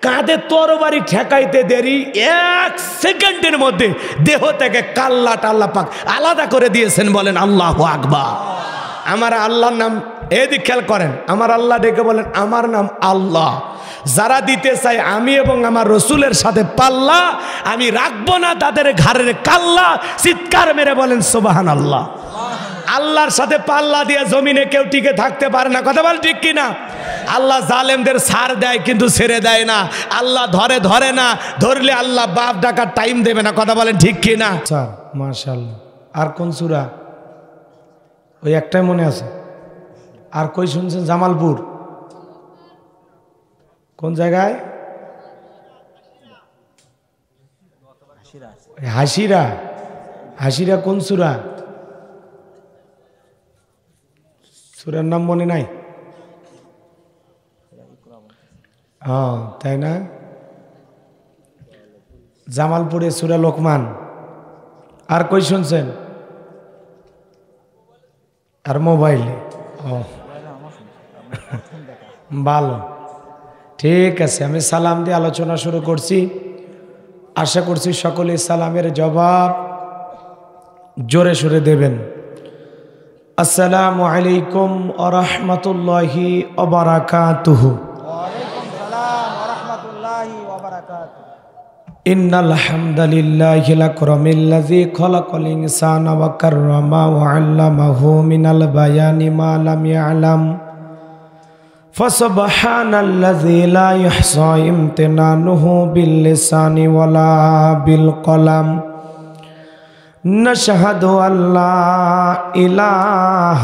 কাঁধে তরবারি ঠেকাইতে দেরি 1 সেকেন্ডের মধ্যে দেহ থেকে কাল্লাটা আল্লাহ পাক আলাদা করে দিয়েছেন। বলেন আল্লাহু আকবার। আমার আল্লাহর নাম এদিক খেয়াল করেন, আমার আল্লাহ ডেকে বলেন আমার নাম আল্লাহ। যারা দিতে চাই আমি এবং আমার রসুলের সাথে পাল্লা, আমি রাখবো না তাদের ঘাড়ের কাল্লা। চিৎকার মেরে বলেন সুবহানাল্লাহ। আল্লাহর সাথে পাল্লা দিয়ে জমিনে কেউ টিকে থাকতে পারে না। কথা বল ঠিক কিনা? আল্লাহ জালেমদের ছাড় দেয় কিন্তু ছেড়ে দেয় না। আল্লাহ ধরে না, ধরলে আল্লাহ বাপ ডাকার টাইম দেবে না। কথা বলেন ঠিক কিনা? স্যার মাশাআল্লাহ। আর কোন সূরা? ওই একটাই মনে আছে। আর কই শুনছেন? জামালপুর কোন জায়গায়? হাসিরা। হাসিরা কোন সূরা? সূরার নাম মনে নাই? হ্যাঁ তাই না? জামালপুরে সূরা লোকমান। আর কই শুনছেন? আর মোবাইলে। ও ভালো, ঠিক আছে। আমি সালাম দিয়ে আলোচনা শুরু করছি। আশা করছি সকলে সালামের জবাব জোরে সোরে দেবেন। আসসালামু আলাইকুম ওয়া রাহমাতুল্লাহি ওয়া বারাকাতুহু। ওয়ালাইকুম সালাম ওয়া রাহমাতুল্লাহি ওয়া বারাকাতুহু। ইন্নাল হামদালিল্লাহিল আকরামিল্লাযী খালাকাল ইনসানা ওয়া কাররামা ওয়া আল্লামাহু মিনাল বায়ানি মা লাম ইয়ালাম। ফাসুবহানাল্লাযী লা ইহসা ইমতিনানুহু বিল লিসানি ওয়ালা বিল কলাম। نشهد أن لا إله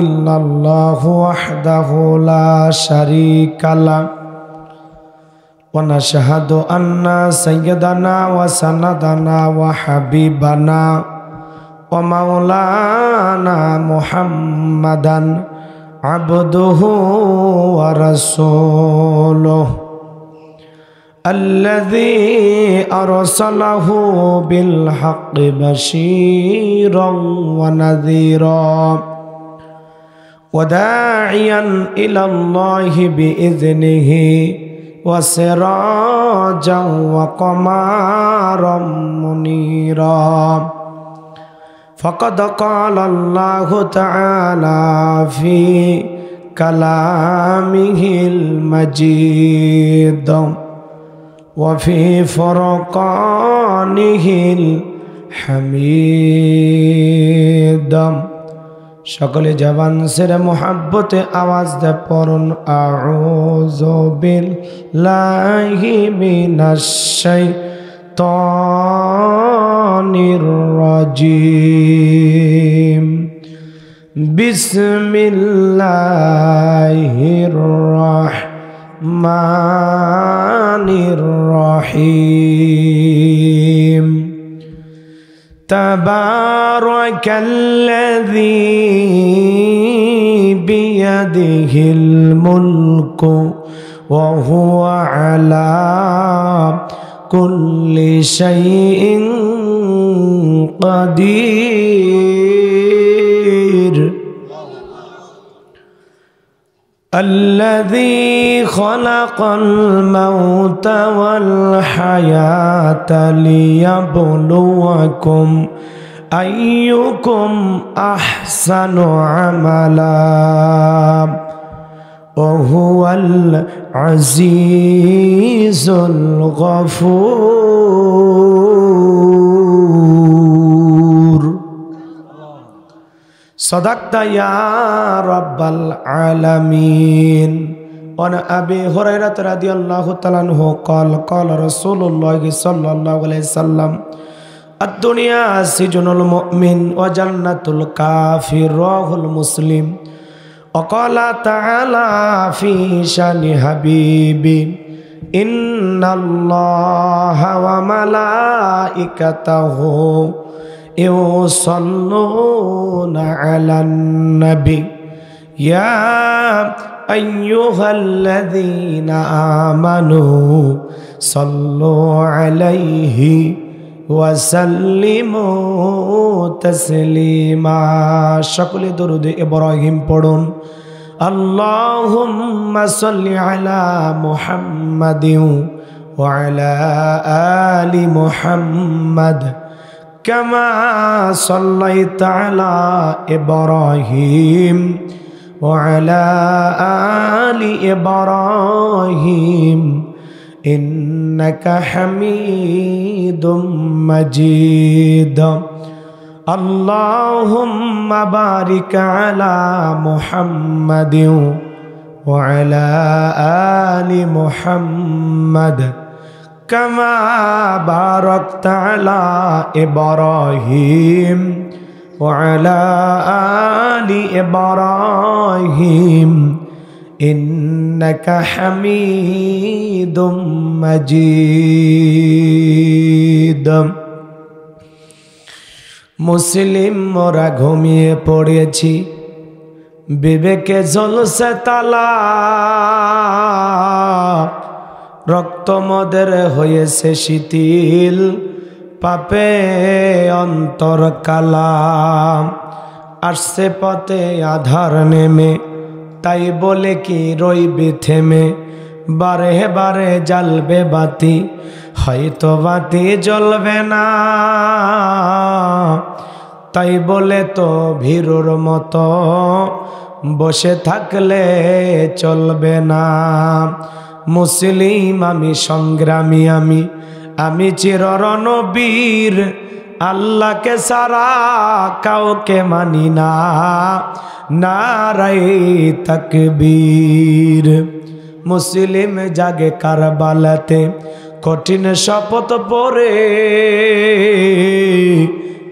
إلا الله وحده لا شريك له ونشهد أن سيدنا وسندنا وحبيبنا ومولانا محمدا عبده ورسوله الذي أرسله بالحق بشيرا ونذيرا وداعيا إلى الله بإذنه وسراجا وقمرا منيرا فقد قال الله تعالى في كلامه المجيد وفي فرقانه الحميد। সকলে জবান সেরে মোহাব্বতে আওয়াজ দে পড়ুন আউযু বিল্লাহি মিনাশ শাইতানির রাজিম। বিসমিল্লাহির রাহমানির রহিম। তাবারাকাল্লাযী বিয়াদিহিল মুলকু ওয়া হুয়া আলা কুল্লি শাইইন কাদির الذي خلق الموت والحياة ليبلوكم أيكم أحسن عملا وهو العزيز الغفور صدقت يا رب العالمين. وعن أبي هريرة رضي الله تعالى عنه قال قال رسول الله صلى الله عليه وسلم الدنيا سجن المؤمن وجنة الكافر رواه المسلم. وقال تعالى في شان حبيبي إن الله وملائكته يصلون على النبي يا أيها الذين آمنوا صلوا عليه وسلموا تسليما. সকলে দরুদ ইব্রাহিম পড়ুন। اللهم صل على محمد وعلى آل محمد كما صليت على إبراهيم وعلى آل إبراهيم إنك حميد مجيد. اللهم بارك على محمد وعلى آل محمد كما باركت على إبراهيم وعلى آل إبراهيم إنك حميد مجيد. মুসলিম মোরা ঘুমিয়ে পড়েছি, বিবেকে জ্বলছে তালা, রক্ত মদের হয়েছে শিথিল, পাপে অন্তর কালা। আসছে পথে আধার নেমে, তাই বলে কি রইবে থেমে, বারে বারে জ্বালবে বাতি, হয়তো বাতি জ্বলবে না। তাই বলে তো ভীরুর মতো বসে থাকলে চলবে না। মুসলিম আমি, সংগ্রামী আমি চিররণবীর, আল্লাহকে সারা কাউকে মানি না। নারায়ে তাকবীর। মুসলিম জাগে কারবালাতে, কঠিন শপথ পরে,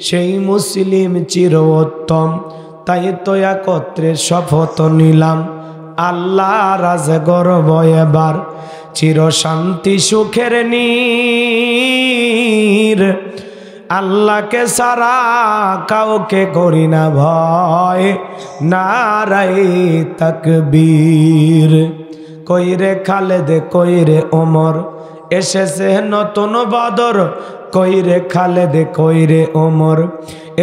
সেই মুসলিম চিরোত্তম, তাই তো একত্রে শপথ নিলাম। আল্লাহ রাজ গর্ব এবার, চির শান্তি সুখের নীর। আল্লাহকে সারা কাউকে করি না ভয়, নারায়ে তাকবীর। কইরে খালেদ কইরে ওমর, এসেছে নতুন বদর। কইরে খালেদ কইরে ওমর,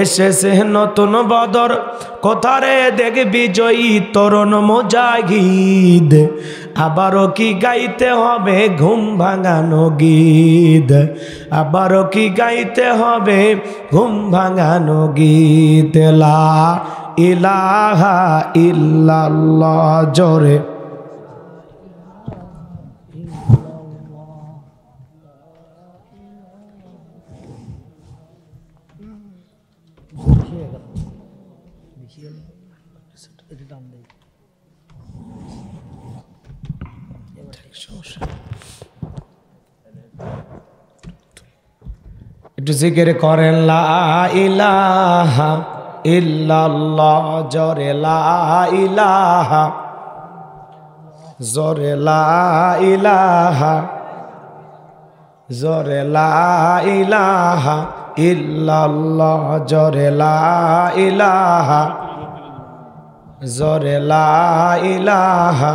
এসেছে নতুন বদর। কোথারে দেখবি জয়ী তরুণ মুজাহিদ, আবারও কি গাইতে হবে ঘুম ভাঙানো গীত, আবারও কি গাইতে হবে ঘুম ভাঙানো গীত। লা ইলাহা ইল্লাল্লাহ জোরে। একটু জিকির করেন লা ইলাহা ইল্লাল্লাহ জোরে লা ইলাহা, জোরে লা ইলাহা, জোরে লা ইলাহা ইল্লাল্লাহ জোরে লা ইলাহা জোরে লা ইলাহা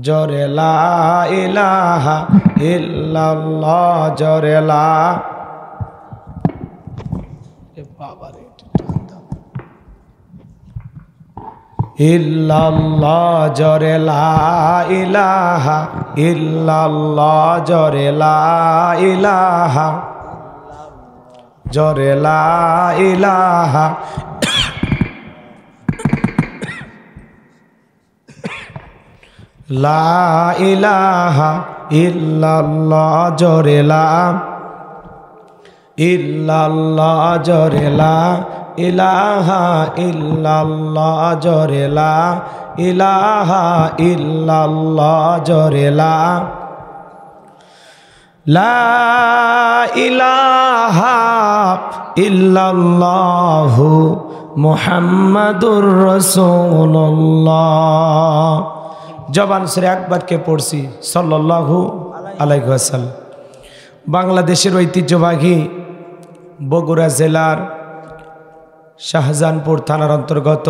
জোরে লা ইলাহা ইল্লাল্লাহ জোরে লা ইল্লাল্লাহ জোরে লা ইলাহা ইল্লাল্লাহ জোরে লা ইলাহা জোরে লা ইলাহা লা ইলাহা ইল্লাল্লাহ জোরে লা ইল্লাল্লাহ জোরে লা ইলাহা ইল্লাল্লাহ জোরে লা ইলাহা ইল্লাল্লাহ জোরে লা লা ইলাহা ইল্লাল্লাহু মুহাম্মাদুর রাসূলুল্লাহ। জবান ছেড়ে একবারকে পড়ছি সাল্লাল্লাহু আলাইহি ওয়াসাল্লাম। বাংলাদেশের ঐতিহ্যবাহী বগুড়া জেলার শাহজাহানপুর থানার অন্তর্গত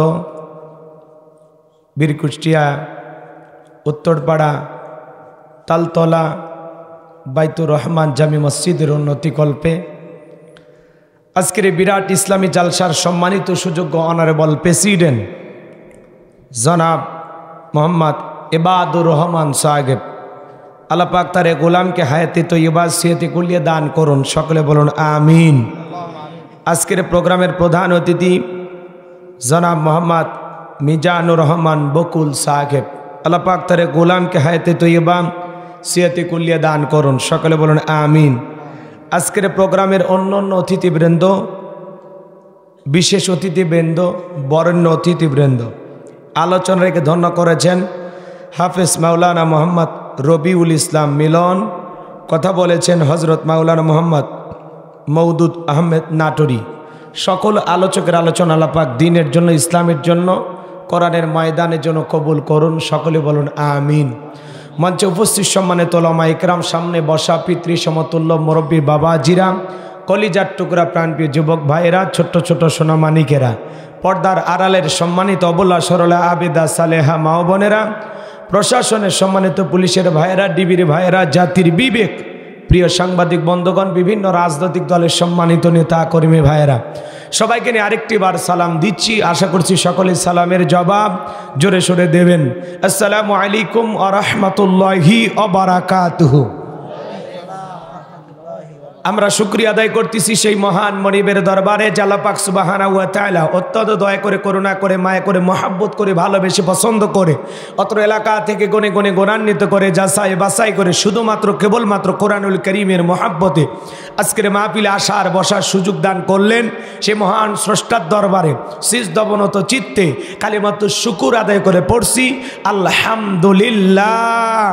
বীরকুষ্টিয়া উত্তরপাড়া তালতলা বাইতুর রহমান জামি মসজিদের উন্নতিকল্পে আজকের এই বিরাট ইসলামী জালসার সম্মানিত সুযোগ্য অনারেবল প্রেসিডেন্ট জনাব মোহাম্মদ ইবাদুর রহমান সাহেব, আল্লাহ পাক তার গোলামকে হায়াতে তৈয়বা সিয়াতে কুলিয়ে দান করুন, সকলে বলুন আমিন। আজকের প্রোগ্রামের প্রধান অতিথি জনাব মোহাম্মদ মিজানুর রহমান বকুল সাহেব, আল্লাহ পাক তার গোলামকে হায়াতে তৈয়বা সিয়াতে কুলিয়ে দান করুন, সকলে বলুন আমিন। আজকের প্রোগ্রামের অন্যান্য অতিথিবৃন্দ, বিশেষ অতিথিবৃন্দ, বরেণ্য অতিথিবৃন্দ, আলোচনা রেখে ধন্য করেছেন হাফেজ মাওলানা মোহাম্মদ রবিউল ইসলাম মিলন, কথা বলেছেন হজরত মাওলানা মোহাম্মদ মওদুদ আহমেদ নাটোরি। সকল আলোচকের আলোচনা আল্লাহ পাক দ্বীনের জন্য, ইসলামের জন্য, কোরআনের ময়দানের জন্য কবুল করুন, সকলে বলুন আমিন। মঞ্চে উপস্থিত সম্মানিত উলামা ইকরাম, সামনে বসা পিতৃ সমতুল্য মুরব্বী বাবাজিরা, কলিজার টুকরা প্রাণপ্রিয় যুবক ভাইয়েরা, ছোট্ট ছোট সোনামানিকেরা, পর্দার আড়ালের সম্মানিত অবলা সরলা আবেদা সালেহা মা বোনেরা, প্রশাসনের সম্মানিত পুলিশের ভাইয়েরা, ডিবির ভাইয়েরা, জাতির বিবেক, প্রিয় সাংবাদিক বন্ধুগণ, বিভিন্ন রাজনৈতিক দলের সম্মানিত নেতা কর্মী ভাইয়েরা, সবাইকে নিয়ে আরেকটি বার সালাম দিচ্ছি। আশা করছি সকলে সালামের জবাব জোরে সোরে দেবেন। আসসালামু আলাইকুম ওয়া রাহমাতুল্লাহি ওয়া বারাকাতুহু। আমরা শুকরিয়া আদায় করতেছি সেই মহান মনিবের দরবারে, আল্লাহ পাক সুবহানাহু ওয়া তাআলা অত্যন্ত দয়া করে, করুণা করে, মায়া করে, মহব্বত করে, ভালোবেসে, পছন্দ করে, অত্র এলাকা থেকে গনে গনে গুণান্বিত করে, যাচাই বাছাই করে, শুধুমাত্র কেবলমাত্র কোরআনুল কারীমের মহব্বতে আজকের মাহফিলে আসার বসার সুযোগ দান করলেন। সে মহান স্রষ্টার দরবারে সিজদাবনত চিত্তে কালিমাতুশ শুকুর আদায় করে পড়ছি আলহামদুলিল্লাহ।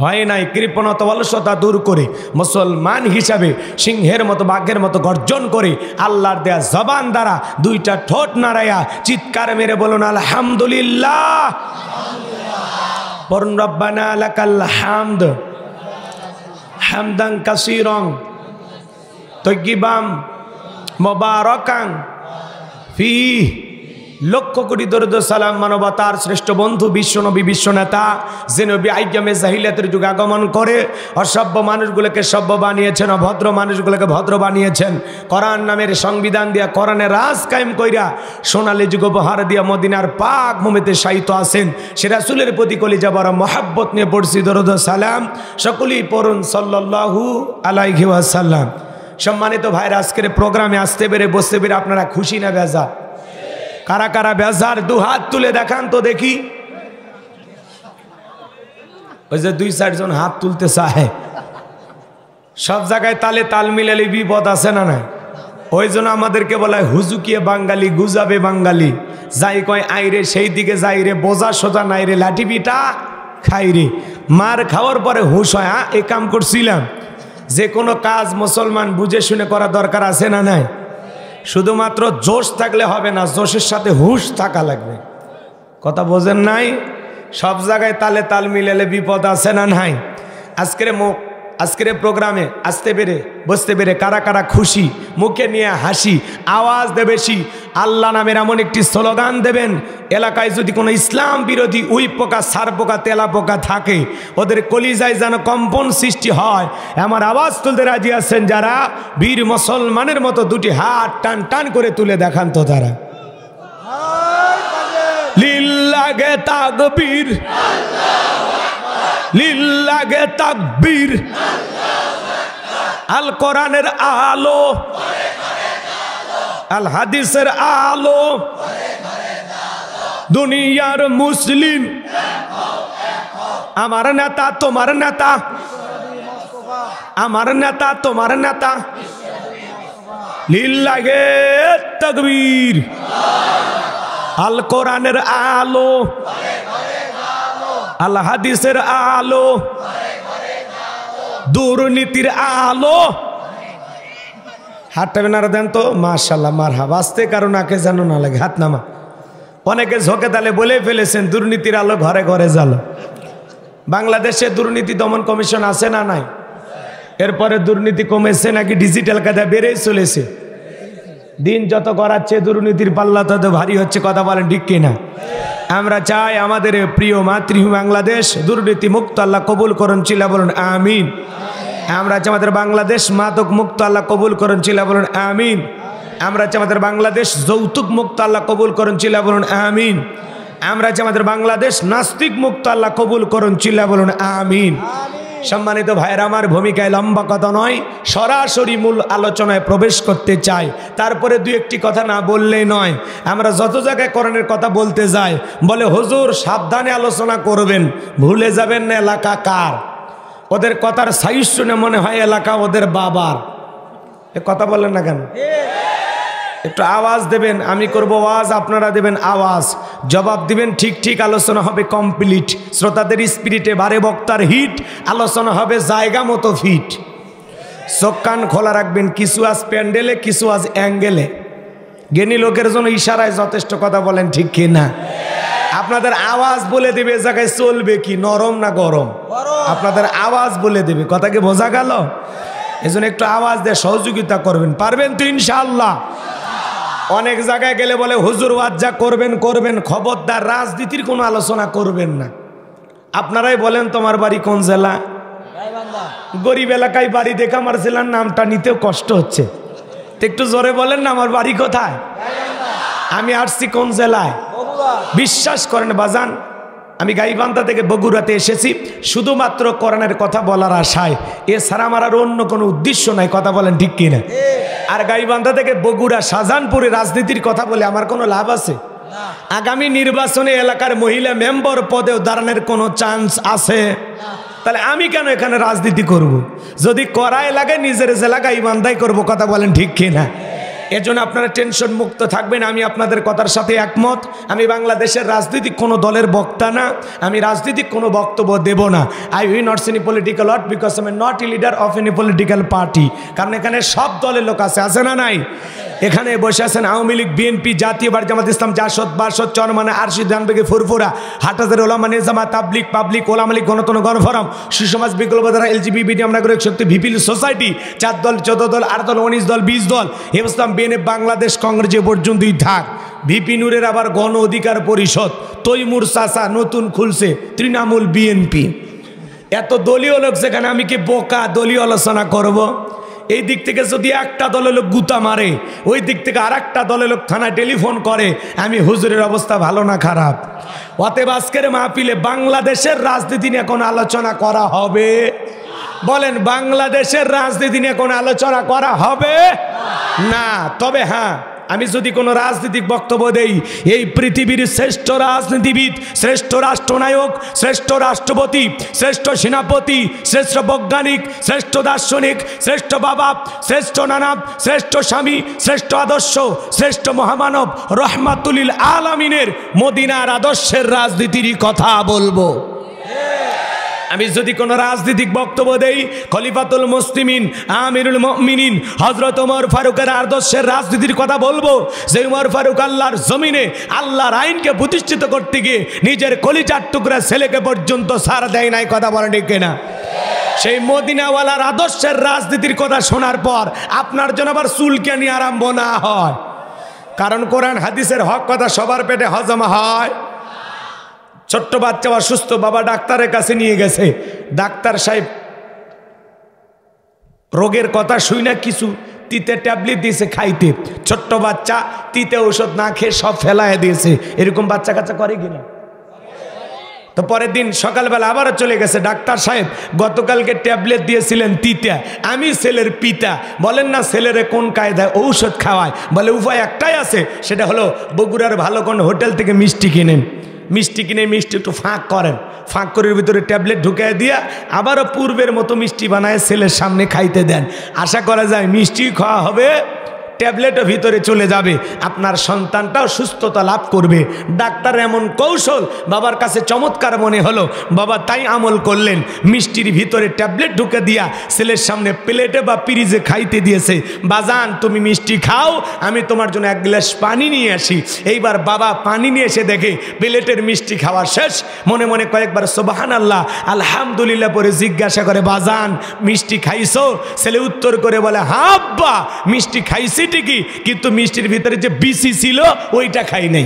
হয় নাই কৃপণতা অলসতা দূর করে মুসলমান হিসাবে সিংহের মতো বাঘের মতো গর্জন করে আল্লাহর দেয়া জবান দ্বারা দুইটা ঠোঁট নাড়াইয়া চিৎকার মেরে বলুন আলহামদুলিল্লাহ। পড়ুন রব্বানা লাকাল হামদ হামদান কাসীরান তাইয়িবান মুবারাকান ফীহি। লক্ষ কোটি দরুদ সালাম মানবতার শ্রেষ্ঠ বন্ধু বিশ্বনবী, বিশ্বনেতা, যে নবী আইয়ামে জাহিলিয়াতের যুগে আগমন করে অসভ্য মানুষগুলোকে সভ্য বানিয়েছেন, অভদ্র মানুষগুলোকে ভদ্র বানিয়েছেন, কোরআন নামের সংবিধান দিয়া, কোরআনের রাজ কায়েম কইরা সোনালী যুগ উপহার দিয়া মদিনার পাক ভূমিতে শায়িত আছেন। সে রাসূলের প্রতি কলিজা বড় মহব্বত নিয়ে পড়ছি দরুদ সালাম, সকলেই পড়ুন সাল্লাল্লাহু আলাইহি ওয়াসাল্লাম। সম্মানিত ভাইরা, আজকের প্রোগ্রামে আসতে পেরে, বসতে পেরে আপনারা খুশি না বেজা? কারা কারা বেজার দু হাত তুলে দেখান তো দেখি। ওই যে দুই চারজন হাত তুলতে চায়, সব জায়গায় তালে তাল মিলালে বিপদ আছে না নাই? ওই জন্য আমাদেরকে বলা হয় হুজুকিয়ে বাঙালি, গুজাবে বাঙালি, যাই কয় আইরে সেই দিকে যাই রে, বোঝা সোজা নাই রে, লাঠি পিটা খাই রে। মার খাওয়ার পরে হুশ হয়, হ্যাঁ এ কাম করছিলাম। যে কোনো কাজ মুসলমান বুঝে শুনে করা দরকার আছে না নাই? শুধুমাত্র জোশ থাকলে হবে না, জোশের সাথে হুশ থাকা লাগবে। কথা বোঝেন নাই? সব জায়গায় তালে তাল মিলালে বিপদ আছে না নাই? আজকের প্রোগ্রামে আসতে পেরে বসতে পেরে কারা কারা খুশি, মুখে নিয়ে হাসি, আওয়াজ দেবে বেশি, আল্লাহ নামের এমন একটি স্লোগান দেবেন, এলাকায় যদি কোনো ইসলাম বিরোধী উই পোকা, সার পোকা, তেলা পোকা থাকে, ওদের কলিজায় যেন কম্পন সৃষ্টি হয়। আমার আওয়াজ তুলতে রাজি আছেন যারা? বীর মুসলমানের মতো দুটি হাত টান টান করে তুলে দেখান তো তারা। লিল্লাহে তাকবীর, লিল্লাহে তাকবীর। আল কোরআনের আলো, আল হাদিসের আলো, দুনিয়ার মুসলিম। আমার নেতা তোমার নেতা, আমার নেতা তোমার নেতা। লিল্লাহে তাকবীর। আল কোরআনের আলো, আল হাদিসের আলো, দুর্নীতির আলো। হাতটা বেনারা দেন তো, মাশাআল্লাহ মারহাবা। আস্তে কারণ আকে যেন না লাগে, হাত নামা। অনেকে ঝোঁকে তালে বলে ফেলেছেন দুর্নীতির আলো ঘরে ঘরে জ্বালো। বাংলাদেশে দুর্নীতি দমন কমিশন আছে না নাই? এরপরে দুর্নীতি কমেছে নাকি ডিজিটাল কায়দা বেড়েই চলেছে? দিন যত গড়াচ্ছে দুর্নীতির পাল্লা তত ভারী হচ্ছে। কথা বলেন ঠিক কিনা? আমরা চাই আমাদের প্রিয় মাতৃভূমি বাংলাদেশ দুর্নীতি মুক্ত আল্লাহ কবুল করুন, চিল্লা বলুন আমিন। আমরা চাই আমাদের বাংলাদেশ মাদক মুক্ত আল্লাহ কবুল করুন, চিল্লা বলুন আমিন। আমরা চাই আমাদের বাংলাদেশ যৌতুক মুক্ত আল্লাহ কবুল করুন, চিল্লা বলুন আমিন। আমরা চাই আমাদের বাংলাদেশ নাস্তিক মুক্ত আল্লাহ কবুল করুন, চিল্লা বলুন আমিন। সম্মানিত ভাইয়েরা আমার, ভূমিকায় লম্বা কথা নয়, সরাসরি মূল আলোচনায় প্রবেশ করতে চাই। তারপরে দুই একটি কথা না বললেই নয়। আমরা যত জায়গায় কোরআনের কথা বলতে যাই, বলে হুজুর সাবধানে আলোচনা করবেন, ভুলে যাবেন না এলাকা কার। ওদের কথার সাইজ শুনে মনে হয় এলাকা ওদের বাবার। এ কথা বলেন না কেন? একটু আওয়াজ দেবেন, আমি করব আওয়াজ, আপনারা দেবেন আওয়াজ, জবাব দিবেন ঠিক ঠিক। আলোচনা হবে কমপ্লিট, শ্রোতাদের স্পিরিটে বারে বক্তার হিট, আলোচনা হবে জায়গা মতো ফিট। চোখ কান খোলা রাখবেন, কিছু আজ প্যান্ডেলে, কিছু আজ অ্যাঙ্গেলে। জ্ঞানী লোকের জন্য ইশারায় যথেষ্ট। কথা বলেন ঠিক কি না? আপনাদের আওয়াজ বলে দেবে জায়গায় চলবে কি, নরম না গরম। আপনাদের আওয়াজ বলে দেবে। কথা কি বোঝা গেল? এজন্য একটু আওয়াজ দিয়ে সহযোগিতা করবেন। পারবেন তো ইনশাআল্লাহ? অনেক জায়গায় গেলে বলে হুজুর ওয়াজ যা করবেন করবেন, খবরদার রাজনীতির কোনো আলোচনা করবেন না। আপনারাই বলেন তোমার বাড়ি কোন জেলা? গরিব এলাকায় বাড়ি দেখে আমার জেলার নামটা নিতেও কষ্ট হচ্ছে। একটু জোরে বলেন না, আমার বাড়ি কোথায়? আমি আসছি কোন জেলায়? বিশ্বাস করেন বাজান, আমি গাইবান্ধা থেকে বগুড়াতে এসেছি শুধুমাত্র কোরআনের কথা বলার আশায়। এছাড়া আমার আর অন্য কোনো উদ্দেশ্য নাই। কথা বলেন ঠিক কিনা? আর গাইবান্ধা থেকে বগুড়া, শাহজাহানপুরে রাজনীতির কথা বলে আমার কোনো লাভ আছে? আগামী নির্বাচনে এলাকার মহিলা মেম্বার পদেও দাঁড়ানোর কোনো চান্স আছে? তাহলে আমি কেন এখানে রাজনীতি করব? যদি করাই লাগে নিজের জেলা গাইবান্ধাই করব। কথা বলেন ঠিক কিনা? এজন্য আপনারা টেনশন মুক্ত থাকবেন। আমি আপনাদের কথার সাথে একমত। আমি বাংলাদেশের রাজনৈতিক কোনো দলের বক্তা না, আমি রাজনৈতিক কোনো বক্তব্য দেব না। I will not any political word because I am not a leader of any political party. কারণ এখানে সব দলের লোক আছে না নাই? এখানে বসে আছেন আওয়ামী লীগ, বিএনপি, জাতীয় বার, জামাত ইসলাম, জাসদ, বাসদ, চরমানা, আরশিদ, জানবেগে, ফুরফুরা, হাটহাজার, ওলামা নিজামা, তাবলিগ, পাবলিক, ওলামা লীগ, গণতন্ত্র, গণফোরাম, সুসমাজ, বিকল্পধারা, এলজিবিটি, আমরা নাগরিক শক্তি, ভিপিল সোসাইটি, 4 দল, 14 দল, 8 দল, 19 দল, 20 দল, ইসলাম, বিএনএফ, বাংলাদেশ কংগ্রেস যে পর্যন্তই থাক। ভিপি নূরের আবার গণ অধিকার পরিষদ, তৈমুর চাচা নতুন খুলছে তৃণমূল, বিএনপি। এত দলীয় লোক যেখানে আমি কি বোকা দলীয় আলোচনা করব? এই দিক থেকে যদি একটা দলের লোক গুতা মারে, ওই দিক থেকে আর একটা দলের লোক থানায় টেলিফোন করে, আমি হুজুরের অবস্থা ভালো না খারাপ? অতএব আজকের মাহফিলে বাংলাদেশের রাজনীতি নিয়ে কোনো আলোচনা করা হবে? বলেন, বাংলাদেশের রাজনীতি নিয়ে কোনো আলোচনা করা হবে না। তবে হ্যাঁ, আমি যদি কোনো রাজনৈতিক বক্তব্য দেই, এই পৃথিবীর শ্রেষ্ঠ রাজনীতিবিদ, শ্রেষ্ঠ রাষ্ট্রনায়ক, শ্রেষ্ঠ রাষ্ট্রপতি, শ্রেষ্ঠ সেনাপতি, শ্রেষ্ঠ বৈজ্ঞানিক, শ্রেষ্ঠ দার্শনিক, শ্রেষ্ঠ বাবা, শ্রেষ্ঠ নানা, শ্রেষ্ঠ স্বামী, শ্রেষ্ঠ আদর্শ, শ্রেষ্ঠ মহামানব রহমাতুল আলামিনের মদিনার আদর্শের রাজনীতির কথা বলবো। আমি যদি কোনো রাজনৈতিক বক্তব্য দেই, খলিফাতুল মুসলিমিন, আমিরুল মুমিনিন হযরত ওমর ফারুকের আদর্শের রাজনীতির কথা বলবো। যে ওমর ফারুক আল্লাহর জমিনে আল্লাহর আইনকে প্রতিষ্ঠিত করতে গিয়ে নিজের কলিজার টুকরা ছেলেকে পর্যন্ত ছাড় দেয় নাই। কথা বলেন ঠিক কিনা? সেই মদিনাওয়ালার আদর্শের রাজনীতির কথা শোনার পর আপনার জন্য আবার চুলকানি আরম্ভ না হয়। কারণ কোরআন হাদিসের হক কথা সবার পেটে হজম হয়। ছোট্ট বাচ্চা অসুস্থ, বাবা ডাক্তারের কাছে নিয়ে গেছে, ডাক্তার সাহেব রোগের কথা শুই না কিছু তিতে ট্যাবলেট দিয়েছে খাইতে, ছোট্ট বাচ্চা তিতে ঔষধ না খেয়ে সব ফেলায় দিয়েছে। এরকম বাচ্চা কাচ্চা করে কিনা? তো পরের দিন সকালবেলা আবারও চলে গেছে, ডাক্তার সাহেব গতকালকে ট্যাবলেট দিয়েছিলেন তিতা, আমি ছেলের পিতা, বলেন না ছেলেরে কোন কায়দায় ঔষধ খাওয়ায়? বলে উপায় একটাই আছে, সেটা হলো বগুড়ার ভালো কোন হোটেল থেকে মিষ্টি কিনেন, মিষ্টি কিনে মিষ্টি একটু ফাঁক করেন, ফাঁক করে ভিতরে ট্যাবলেট ঢুকিয়ে দিয়া আবারও পূর্বের মতো মিষ্টি বানায় ছেলের সামনে খাইতে দেন। আশা করা যায় মিষ্টি খাওয়া হবে, ট্যাবলেটও ভিতরে চলে যাবে, আপনার সন্তানটাও সুস্থতা লাভ করবে। ডাক্তার এমন কৌশল বাবার কাছে চমৎকার মনে হলো, বাবা তাই আমল করলেন, মিষ্টির ভিতরে ট্যাবলেট ঢুকে দিয়া ছেলের সামনে প্লেটে বা পিরিজে খাইতে দিয়েছে। বাজান তুমি মিষ্টি খাও, আমি তোমার জন্য এক গ্লাস পানি নিয়ে আসি। এইবার বাবা পানি নিয়ে এসে দেখে প্লেটের মিষ্টি খাওয়া শেষ, মনে মনে কয়েকবার সুবহানাল্লাহ আলহামদুলিল্লাহ পরে জিজ্ঞাসা করে, বাজান মিষ্টি খাইছো? ছেলে উত্তর করে বলে, হ্যাঁ আব্বা মিষ্টি খাইছি ঠিকই, কিন্তু মিষ্টির ভিতরে যে বিসি ছিল ওইটা খাই নাই।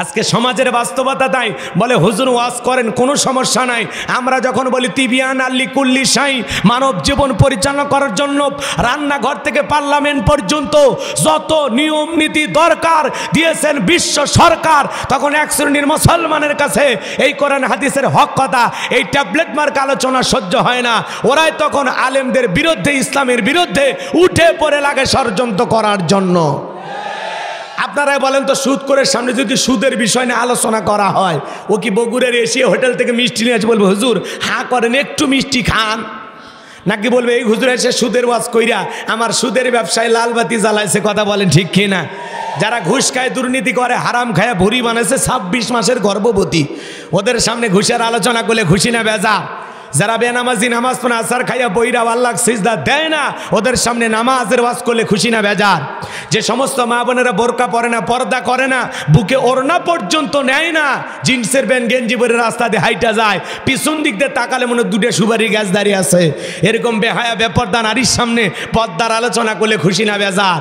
আজকে সমাজের বাস্তবতা তাই। বলে হুজুর ওয়াজ করেন, কোনো সমস্যা নাই। আমরা যখন বলি তিবিয়ান আল্লি কুল্লি সাই, মানব জীবন পরিচালনা করার জন্য রান্নাঘর থেকে পার্লামেন্ট পর্যন্ত যত নিয়ম নীতি দরকার দিয়েছেন বিশ্ব সরকার, তখন এক শ্রেণীর মুসলমানের কাছে এই কোরআন হাদিসের হক কথা, এই ট্যাবলেট মার্ক আলোচনা সহ্য হয় না। ওরাই তখন আলেমদের বিরুদ্ধে, ইসলামের বিরুদ্ধে উঠে পড়ে লাগে ষড়যন্ত্র করার জন্য। আপনারাই বলেন তো, সুদ করে সামনে যদি সুদের বিষয় নিয়ে আলোচনা করা হয়, ও কি বগুড়ার এসে হোটেল থেকে মিষ্টি নিয়ে আসে বলবে হুজুর হ্যাঁ করেন একটু মিষ্টি খান? নাকি বলবে এই হুজুর এসে সুদের ওয়াজ কইরা আমার সুদের ব্যবসায় লালবাতি জ্বালাইছে? কথা বলেন ঠিক কিনা? যারা ঘুষ খায়, দুর্নীতি করে, হারাম খায় ভুঁড়ি বানাইছে, 26 মাসের গর্ভবতী, ওদের সামনে ঘুষের আলোচনা করলে খুশি না বেজা? যারা বেনামাজি নামাজ পড়ে আসার খাইয়া বইরা আল্লাহ সিজদা দেয় না, ওদের সামনে নামাজের ওয়াজ করলে খুশি না বেজার? যে সমস্ত মা বোনেরা বোরকা পরে না, পর্দা করে না, বুকে ওড়না পর্যন্ত নেয় না, জিন্সের প্যান্ট গেঞ্জি পরে রাস্তা দিয়ে হাইটা যায়, পিছন দিক দিয়ে তাকালে মনে দুটো সুপারি গাছ দাঁড়িয়ে আছে, এরকম বেহায়া বেপর্দা নারীর সামনে পর্দার আলোচনা করলে খুশি না বেজার?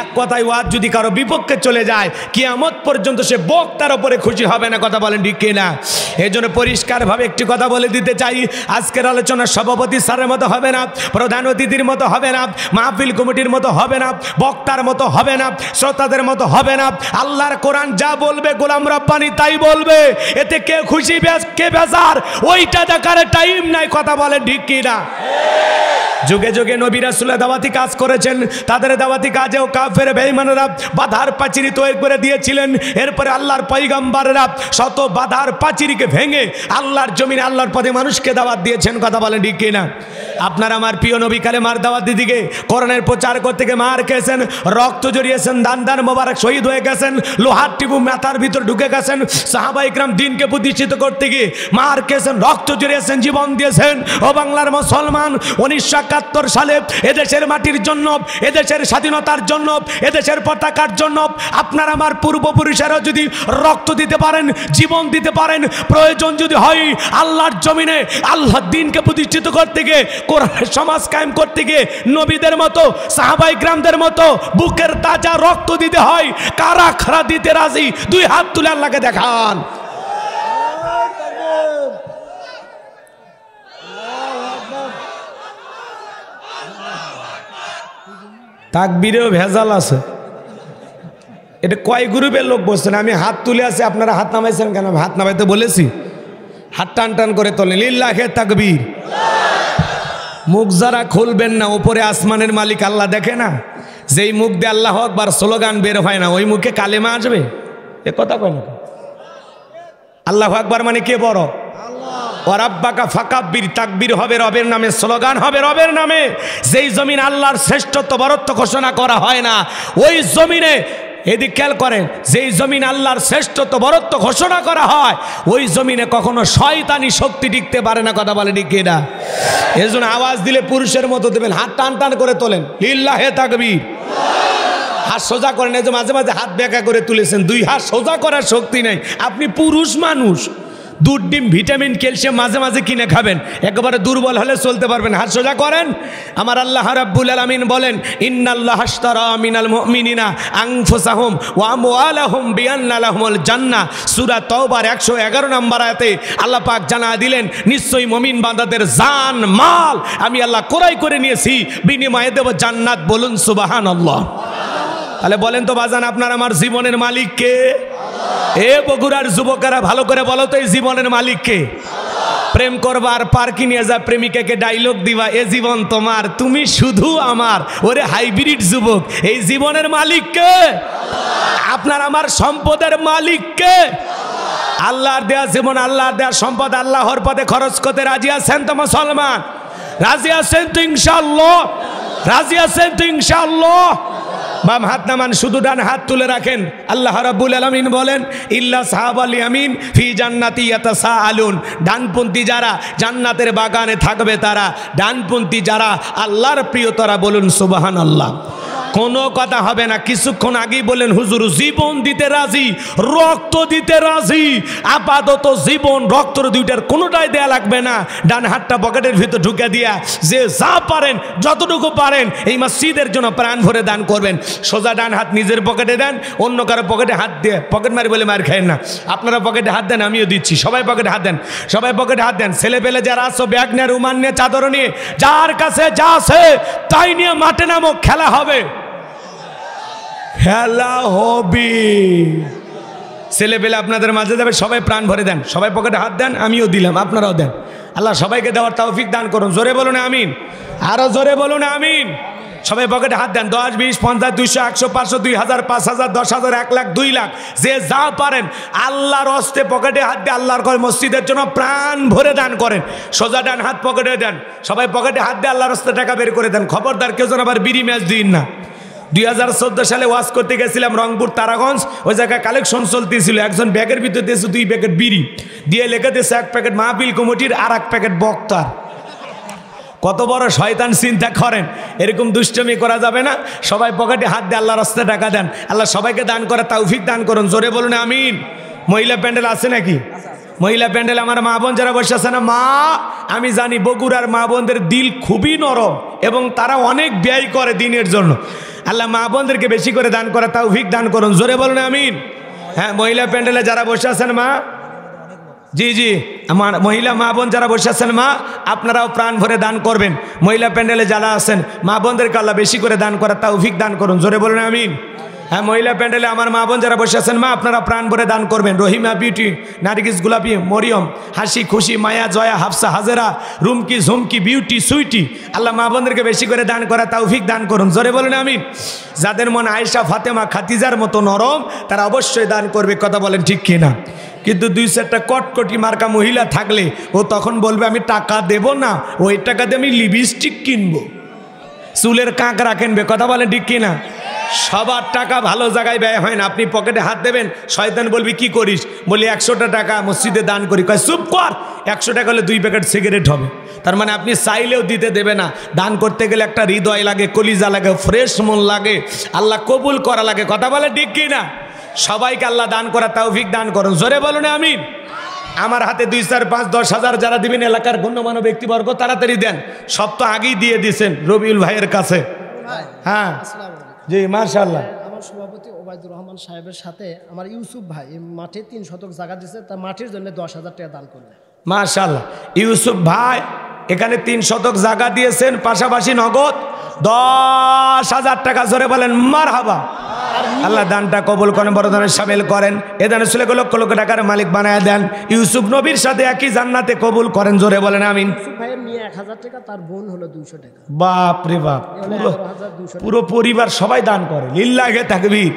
এক কথায় ওয়াজ যদি কারো বিপক্ষে চলে যায়, কিয়ামত পর্যন্ত সে বক্তার ওপরে খুশি হবে না। কথা বলেন ঠিক কিনা? এই জন্য পরিষ্কারভাবে একটি কথা বলে দিতে চাই, আজকের আলোচনা সভাপতি স্যারের মতো হবে না, প্রধান অতিথির মতো হবে না, মাহফিল কমিটির মতো হবে না, বক্তার মতো হবে না, শ্রোতাদের মতো হবে না। আল্লাহর কোরআন যা বলবে গোলাম রব্বানি তাই বলবে, এতে কে খুশি কে বেজার ওইটা দেখার টাইম নাই। কথা বলেন ঠিক কিনা? যুগে যুগে নবী রাসূলুল্লাহ দাওয়াতি কাজ করেছেন, তাদের দাওয়াতি কাজেও কাফের বেঈমানরা বাধার পাঁচিরি তৈরি করে দিয়েছিলেন। এরপরে আল্লাহর পয়গম্বররা শত বাধার পাঁচিরিকে ভেঙে আল্লাহর জমিনে আল্লাহর পথে মানুষকে দাওয়াত দিয়েছেন। কথা বলেন ঠিক কিনা? আপনার আমার প্রিয় নবী কালেমার দাওয়াত দিদিকে কোরআনের প্রচার করতে গিয়ে মার খেয়েছেন, রক্ত জড়িয়েছেন, দান দান মোবারক শহীদ হয়ে গেছেন, লোহার টিপু মাথার ভিতর ঢুকে গেছেন। সাহাবায়ে কিরাম দিনকে প্রতিষ্ঠিত করতে গিয়ে মার খেয়েছেন, রক্ত জড়িয়েছেন, জীবন দিয়েছেন। ও বাংলার মুসলমান, 1971 সালে এদেশের মাটির জন্য, এদেশের স্বাধীনতার জন্য, এদেশের পতাকার জন্য আপনার আমার পূর্বপুরুষেরা যদি রক্ত দিতে পারেন, জীবন দিতে পারেন, প্রয়োজন যদি হয় আল্লাহর জমিনে আল্লাহর দ্বীনকে প্রতিষ্ঠিত করতে গিয়ে, কোরআনের সমাজ কায়েম করতে গিয়ে নবীদের মতো, সাহাবায়ে কিরামদের মতো বুকের তাজা রক্ত দিতে হয়, কারা খারা দিতে রাজি? দুই হাত তুলে আল্লাহকে দেখান। তাকবীরেও ভেজাল আছে। এটা কয় গ্রুপের লোক বসছেন? আমি হাত তুলে আছি, আপনারা হাত নামাইছেন কেন? হাত নামাইতে বলেছি? হাত টান টান করে তোলেন, লিল্লাহে তাকবীর। মুখ যারা খুলবেন না, উপরে আসমানের মালিক আল্লাহ দেখে না? যেই মুখ দিয়ে আল্লাহু আকবার স্লোগান বের হয় না, ওই মুখে কালেমা আসবে? এ কথা কয় না? আল্লাহু আকবার মানে কে বড়? ওয়ারাব্বাকা ফাকাব্বির, তাকবীর হবে রবের নামে, স্লোগান হবে রবের নামে। যেই জমিন আল্লাহর শ্রেষ্ঠত্ব বরত্ব ঘোষণা করা হয় না, ওই জমিনে, এদিক খেয়াল করেন, যেই জমিন আল্লাহর শ্রেষ্ঠত্ব বরত্ব ঘোষণা করা হয়, ওই জমিনে কখনো শয়তানি শক্তি টিকতে পারে না। কথা বলে ঠিক কিনা? এর জন্য আওয়াজ দিলে পুরুষের মতো দেবেন, হাত টান টান করে তোলেন, লিল্লাহে তাকবীর। হাত সোজা করেন, এই যে মাঝে মাঝে হাত বেঁকা করে তুলেছেন, দুই হাত সোজা করার শক্তি নেই, আপনি পুরুষ মানুষ, দুধ ডিম ভিটামিন ক্যালসিয়াম মাঝে মাঝে কিনে খাবেন, একেবারে দুর্বল হলে চলতে পারবেন। হাত সোজা করেন। আমার আল্লাহ রাব্বুল আলামিন বলেন, ইন্নাল্লাহ আশতারা মিনাল মুমিনিনা আনফুসাহুম ওয়া আমওয়ালাহুম বিআন্না লাহুমুল জান্নাহ। সূরা তাওবার 111 নম্বর আয়াতে আল্লাহ পাক জানা দিলেন, নিশ্চয়ই মুমিন বান্দাদের জান মাল আমি আল্লাহ ক্রয় করে নিয়েছি, বিনিময়ে দেব জান্নাত। বলুন সুবহানাল্লাহ। তাহলে বলেন তো বাজান, আপনার আমার জীবনের মালিক কে? এ বগুড়ার যুবকেরা ভালো করে বলো তো, এই জীবনের মালিক কে? প্রেম করবার পার্কে নিয়ে যা প্রেমিকাকে ডায়লগ দিবা, এ জীবন তোমার, তুমি শুধু আমার। ওরে হাইব্রিড যুবক, এই জীবনের মালিক কে? আপনার আমার সম্পদের মালিক কে? আল্লাহর দেয়া জীবন, আল্লাহর দেয়া সম্পদ আল্লাহর পথে খরচ করতে রাজি আছেন তো মুসলমান? রাজি আছেন তো ইনশাআল্লাহ? রাজি আছেন তো ইনশাআল্লাহ? বাম হাত নামান, শুধু ডান হাত তুলে রাখেন। আল্লাহ রাব্বুল আলামিন বলেন, ইল্লা সাহাবাল ইয়ামিন ফি জান্নাতি ইয়াতাসাআলুন। ডানপন্থী যারা জান্নাতের বাগানে থাকবে তারা, ডানপন্থী যারা আল্লাহর প্রিয় তারা। বলুন সুবহানাল্লাহ। কোনো কথা হবে না। কিছুক্ষণ আগেই বলেন, হুজুর জীবন দিতে রাজি, রক্ত দিতে রাজি। আপাতত জীবন রক্ত দুইটার কোনোটাই দেয়া লাগবে না। ডান হাতটা পকেটের ভিতর ঢুকে দিয়া যে যা পারেন, যতটুকু পারেন এই মসজিদের জন্য প্রাণ ভরে দান করবেন। সোজা ডান হাত নিজের পকেটে দেন, অন্য কারো পকেটে হাত দিয়ে, পকেট মারি বলে মার খায়েন না। আপনারা পকেটে হাত দেন, আমিও দিচ্ছি। সবাই পকেটে হাত দেন, সবাই পকেটে হাত দেন। ছেলে পেলে যারা আসো, ব্যাগ নিয়ে, রুমাল নিয়ে, চাদর নিয়ে, যার কাছে যা আছে তাই নিয়ে মাঠে নামো, খেলা হবে, খেলা হবে। ছেলে পেলে আপনাদের মাঝে যাবে, সবাই প্রাণ ভরে দেন, সবাই পকেটে হাত দেন, আমিও দিলাম, আপনারাও দেন। আল্লাহ সবাইকে দেওয়ার তৌফিক দান করুন। জোরে বলুন আমিন, আরো জোরে বলুন আমিন। সবাই পকেটে হাত দেন। 10, 20, 50, 200, 100, 500, 2000, 5000, 10,000, 1 লাখ, 2 লাখ, যে যা পারেন আল্লাহর হস্তে পকেটে হাত দিয়ে আল্লাহর ঘর মসজিদের জন্য প্রাণ ভরে দান করেন। সোজা ডান হাত পকেটে দেন, সবাই পকেটে হাত দিয়ে আল্লাহর হস্তে টাকা বের করে দেন। খবরদার কেউ যেন আবার বিড়ি ম্যাচ দিন না। 2014 সালে ওয়াজ করতে গেছিলাম রংপুর তারাগঞ্জ, ওই জায়গায় কালেকশন চলতেছিল। একজন ব্যাগের ভিতরে দিয়েছে 2 প্যাকেট বিড়ি, দিয়ে লেখা দিয়েছে 1 প্যাকেট মাহফিল কমিটির আর 1 প্যাকেট বক্তার। কত বড় শয়তান চিন্তা করেন। এরকম দুষ্টমি করা যাবে না। সবাই পকেটে হাত দিয়ে আল্লাহর রাস্তায় টাকা দেন। আল্লাহ সবাইকে দান করে তৌফিক দান করুন। জোরে বলুন আমিন। মহিলা প্যান্ডেল আছে নাকি? মহিলা প্যান্ডেল আমার মা বোন যারা বসে আছে না, মা আমি জানি বগুড়ার মা বোনদের দিল খুবই নরম এবং তারা অনেক ব্যয় করে দিনের জন্য। আল্লাহ মা বোনদেরকে বেশি করে দান করে তৌফিক দান করুন। জোরে বলুন আমিন। হ্যাঁ, মহিলা প্যান্ডেলে যারা বসে আছেন মা, জি জি, আমার মহিলা মা বোন যারা বসে আছেন মা, আপনারাও প্রাণ ভরে দান করবেন। মহিলা প্যান্ডেলে যারা আছেন মা বোনদেরকে আল্লাহ বেশি করে দান করা তৌফিক দান করুন। জোরে বলুন আমিন। হ্যাঁ, মহিলা প্যান্ডেলে আমার মা বোন যারা বসে আছেন মা, আপনারা প্রাণ ভরে দান করবেন। রহিমা বিউটি, নার্গিস, গোলাপি, মরিয়ম, হাসি খুশি, মায়া, জয়া, হাফসা, হাজেরা, রুমকি, ঝুমকি, বিউটি, সুইটি, আল্লাহ মা বোনদেরকে বেশি করে দান করা তৌফিক দান করুন। জোরে বলুন আমিন। যাদের মন আয়েশা, ফাতেমা, খাতিজার মতো নরম, তারা অবশ্যই দান করবে। কথা বলেন ঠিক কিনা? কিন্তু 2-4টা কটকটি মার্কা মহিলা থাকলে ও তখন বলবে আমি টাকা দেব না, ওই টাকা দিয়ে আমি লিপস্টিক কিনবো, চুলের কাঁকড়া কিনবে। কথা বলেন ঠিক কিনা? সবার টাকা ভালো জায়গায় ব্যয় হয় না। আপনি পকেটে হাত দেবেন, শয়তান বলবি কি করিস, বলি 100টা টাকা মসজিদে দান করি। কয় চুপ কর, 100 টাকা হলে 2 প্যাকেট সিগারেট হবে। তার মানে আপনি চাইলেও দিতে দেবে না। দান করতে গেলে একটা হৃদয় লাগে, কলিজা লাগে, ফ্রেশ মন লাগে, আল্লাহ কবুল করা লাগে। কথা বলে ঠিক কিনা? সবাইকে আল্লাহ দান করা তৌফিক দান করুন। জোরে বলুন আমিন। আমার হাতে 2, 4, 5, 10 হাজার যারা দিবেন এলাকার গণ্যমান্য ব্যক্তিবর্গ তাড়াতাড়ি দেন। সব তো আগেই দিয়ে দিয়েছেন রবিউল ভাইয়ের কাছে। হ্যাঁ জি, মাশাআল্লাহ। আমার সভাপতি ওবায়দুর রহমান সাহেবের সাথে আমার ইউসুফ ভাই মাঠে 3 শতক জায়গা দিয়েছে, তার মাটির জন্য 10,000 টাকা দান করবে। মাশাআল্লাহ। ইউসুফ ভাই এখানে 3 শতক জায়গা দিয়েছেন, পাশাপাশি নগদ 10,000 টাকা। জোরে বলেন মারহাবা। আল্লাহ দানটা কবুল করেন, বড় দানে শামিল করেন। এ দানে ছেলেকে লক্ষ লক্ষ টাকার মালিক বানায় দেন। ইউসুফ নবীর সাথে একই জান্নাতে কবুল করেন। জোরে বলেন আমিন। ইউসুফ ভাইয়ের মেয়ে 1000 টাকা, তার বোন হলো 200 টাকা। বাপ রে বাপ, পুরো পরিবার সবাই দান করে। লিল্লাহে তাকবীর।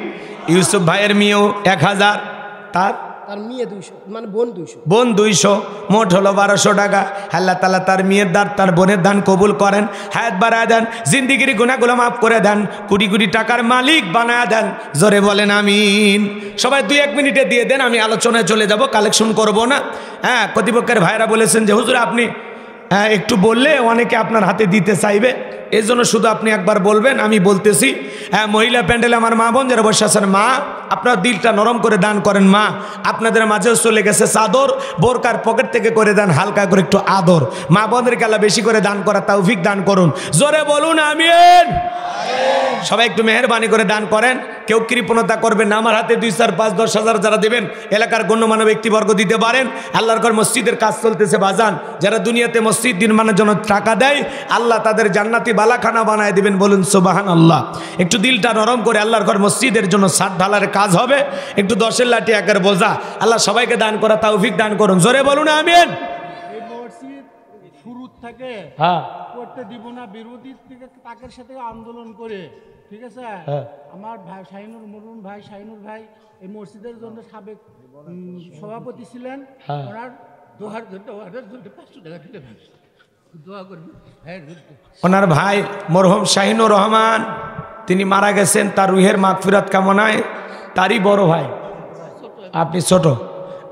ইউসুফ ভাইয়ের মেয়েও 1000, তার মেয়ে 200, মানে বোন 200, বোন 200, মোট হলো 1200 টাকা। আল্লাহ তাআলা তার মেয়ের দান, তার বোনের দান কবুল করেন, হায়াত বাড়ায় দেন, জিন্দিগির গুনাহগুলো মাফ করে দেন, কোটি কোটি টাকার মালিক বানায় দেন। জোরে বলেন আমিন। সবাই 2-1 মিনিটে দিয়ে দেন, আমি আলোচনায় চলে যাব, কালেকশন করব না। হ্যাঁ, কর্তৃপক্ষের ভাইরা বলেছেন যে হুজুর আপনি হ্যাঁ, একটু বললে অনেকে আপনার হাতে দিতে চাইবে, এই জন্য শুধু আপনি একবার বলবেন, আমি বলতেছি। হ্যাঁ, মহিলা প্যান্ডেলে আমার মা বোন যারা বসে আছেন, মা আপনার দিলটা নরম করে দান করেন। মা আপনাদের মাঝেও চলে গেছে চাদর, বোরকার পকেট থেকে করে দেন হালকা করে একটু আদর। মা বোনদেরকে আল্লাহ বেশি করে দান করা তৌফিক দান করুন। জোরে বলুন আমিন। সবাই একটু মেহেরবানি করে দান করেন, কেউ কৃপণতা করবেন না। আমার হাতে 2, 4, 5, 10 হাজার যারা দেবেন, এলাকার গণ্যমান্য ব্যক্তিবর্গ দিতে পারেন। আল্লাহর ঘর মসজিদের কাজ চলতেছে বাজান, যারা দুনিয়াতে মসজিদ নির্মাণের জন্য টাকা দেয়, আল্লাহ তাদের জান্নাতি বালাখানা বানায় দিবেন, বলুন সুবহানাল্লাহ। একটু দিলটা নরম করে আল্লাহর ঘর মসজিদের জন্য 60 ঢালার কাজ হবে, একটু 10-এর লাঠি 1-এর বোঝা। আল্লাহ সবাইকে দান করা তৌফিক দান করুন। জোরে বলুন আমিন। এই মসজিদ শুরু থেকে হ্যাঁ, করতে দিব না, বিরোধী থেকে তাকের সাথে আন্দোলন করে, ঠিক আছে। আমার ভাই শাহিনুর মরুন ভাই, শাহিনুর ভাই এই মসজিদের জন্য সাবেক সভাপতি ছিলেন। ওনার দোহার ধরতে 500 টাকা দিতে ভাই, দোয়া করবেন। ওনার ভাই মরহুম শাহিনুর রহমান, তিনি মারা গেছেন, তার রুহের মাগফিরাত কামনায়। তারই বড় ভাই, আপনি ছোট,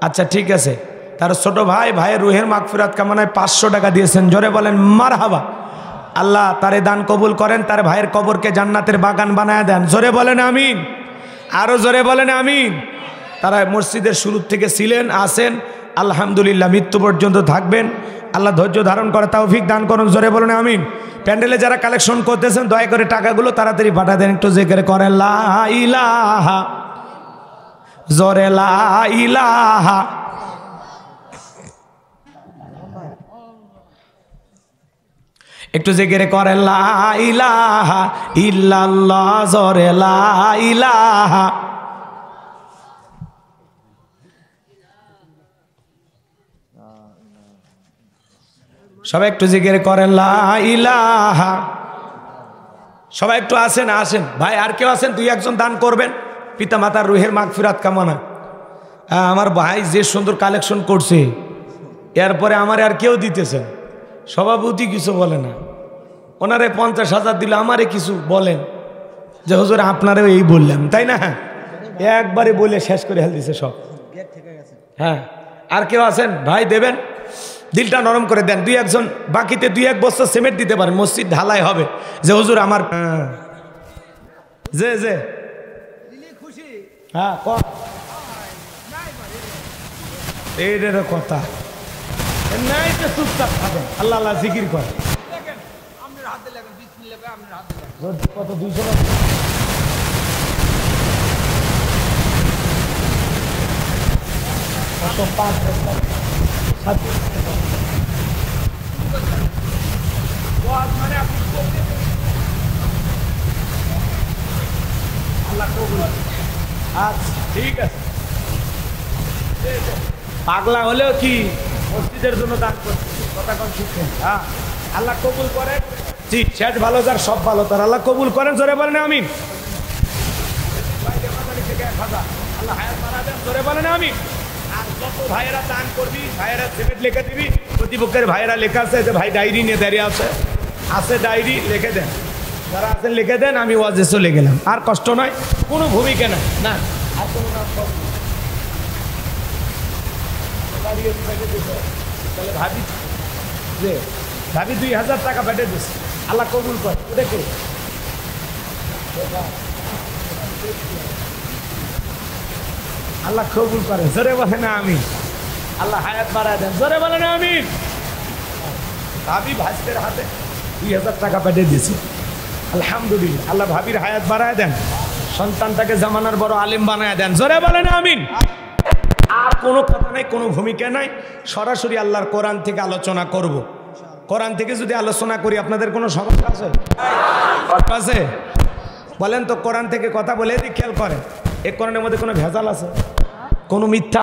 আচ্ছা ঠিক আছে, তার ছোট ভাই, ভাইয়ের রুহের মাগফিরাত কামনায় 500 টাকা দিয়েছেন। জোরে বলেন মারহাবা। আল্লাহ তারে দান কবুল করেন, তার ভাইয়ের কবরকে জান্নাতের বাগান বানায় দেন। জোরে বলেন আমিন, আরো জোরে বলেন আমিন। তারা মসজিদের শুরু থেকে ছিলেন, আছেন, আলহামদুলিল্লাহ মৃত্যু পর্যন্ত থাকবেন। আল্লাহ ধৈর্য ধারণ করে তৌফিক দান করুন। জোরে বলেন আমিন। প্যান্ডেলে যারা কালেকশন করতেছেন, দয়া করে টাকাগুলো তাড়াতাড়ি পাঠা দেন, একটু জিকির করেন লা ইলাহা, জোরে লা ইলাহা। একটু জিকির করেন লা ইলাহা ইল্লাল্লাহ, জোরে লা ইলাহা। সবাই একটু জিকির করেন লা ইলাহা। সবাই একটু আসেন, আসেন ভাই, আর কেউ আছেন 2-1 জন দান করবেন, পিতা মাতার রুহের মাগফিরাত কামনা। আমার ভাই যে সুন্দর কালেকশন করছে, এরপরে আমার আর কেউ দিতেছেন, সভাপতি কিছু বলে না, ওনারে 50,000 দিল, আমারে কিছু বলেন যে হুজুর আপনারেও এই বললাম, তাই না? একবারে বলে শেষ করে হেল দিছে সব। হ্যাঁ, আর কেউ আছেন ভাই দেবেন, দিলটা নরম করে দেন। 2-1 জন বাকিতে 2-1 বস্তা সিমেন্ট দিতে পারেন, মসজিদ ঢালাই হবে। যে হুজুর আমার যে যে হ্যাঁ এইটার কথা নাই, তো চুপচাপ থাকেন, আল্লাহ আল্লাহ জিকির করে। কত 200 কত 5 আচ্ছা ঠিক আছে। পাগলা হলেও কি মসজিদের জন্য দান করছে, কথা কম শিখছেন। হ্যাঁ, আল্লাহ কবুল করেন। জি, শেষ ভালো যার সব ভালো তার, আল্লাহ কবুল করেন। জোরে বলেন আমিন। আল্লাহ হায়াত বাড়া দেন। জোরে বলেন আমিন। আর যত ভাইয়েরা দান করবি, ভাইয়েরা সিমেন্ট লিখে দিবি, প্রতিপক্ষের ভাইয়েরা লেখা আছে যে ভাই ডায়েরি নিয়ে দাঁড়িয়ে আছে ডায়েরি লিখে দেন, যারা আছেন লিখে দেন, আমি ওয়াজে চলে গেলাম। আর কষ্ট নয়, কোনো ভূমিকা নাই, না আর কোনো নাম তাহলে ভাবি যে ভাবি 2,000 টাকা পেটে দিচ্ছে, আল্লাহ কবুল কর। দেখো আল্লাহ কবুল করে। জোরে বলে না আমি, আল্লাহ হায়াত বাড়ায় দেন। জোরে বলে না আমি। ভাবি ভাইদের হাতে 2,000 টাকা পেটে দিয়েছে, আলহামদুলিল্লাহ। আল্লাহ ভাবির হায়াত বাড়ায় দেন, সন্তানটাকে জামানার বড় আলিম বানায় দেন। জোরে বলে না আমিন। আর কোনো কথা নাই, কোনো ভূমিকা নাই, সরাসরি আল্লাহর কোরআন থেকে আলোচনা করব। কোরআন থেকে যদি আলোচনা করি আপনাদের কোনো সমস্যা আছে? বলেন তো, কোরআন থেকে কথা বলে খেয়াল করেন, এ কোরআনের মধ্যে কোনো ভেজাল আছে? কোনো মিথ্যা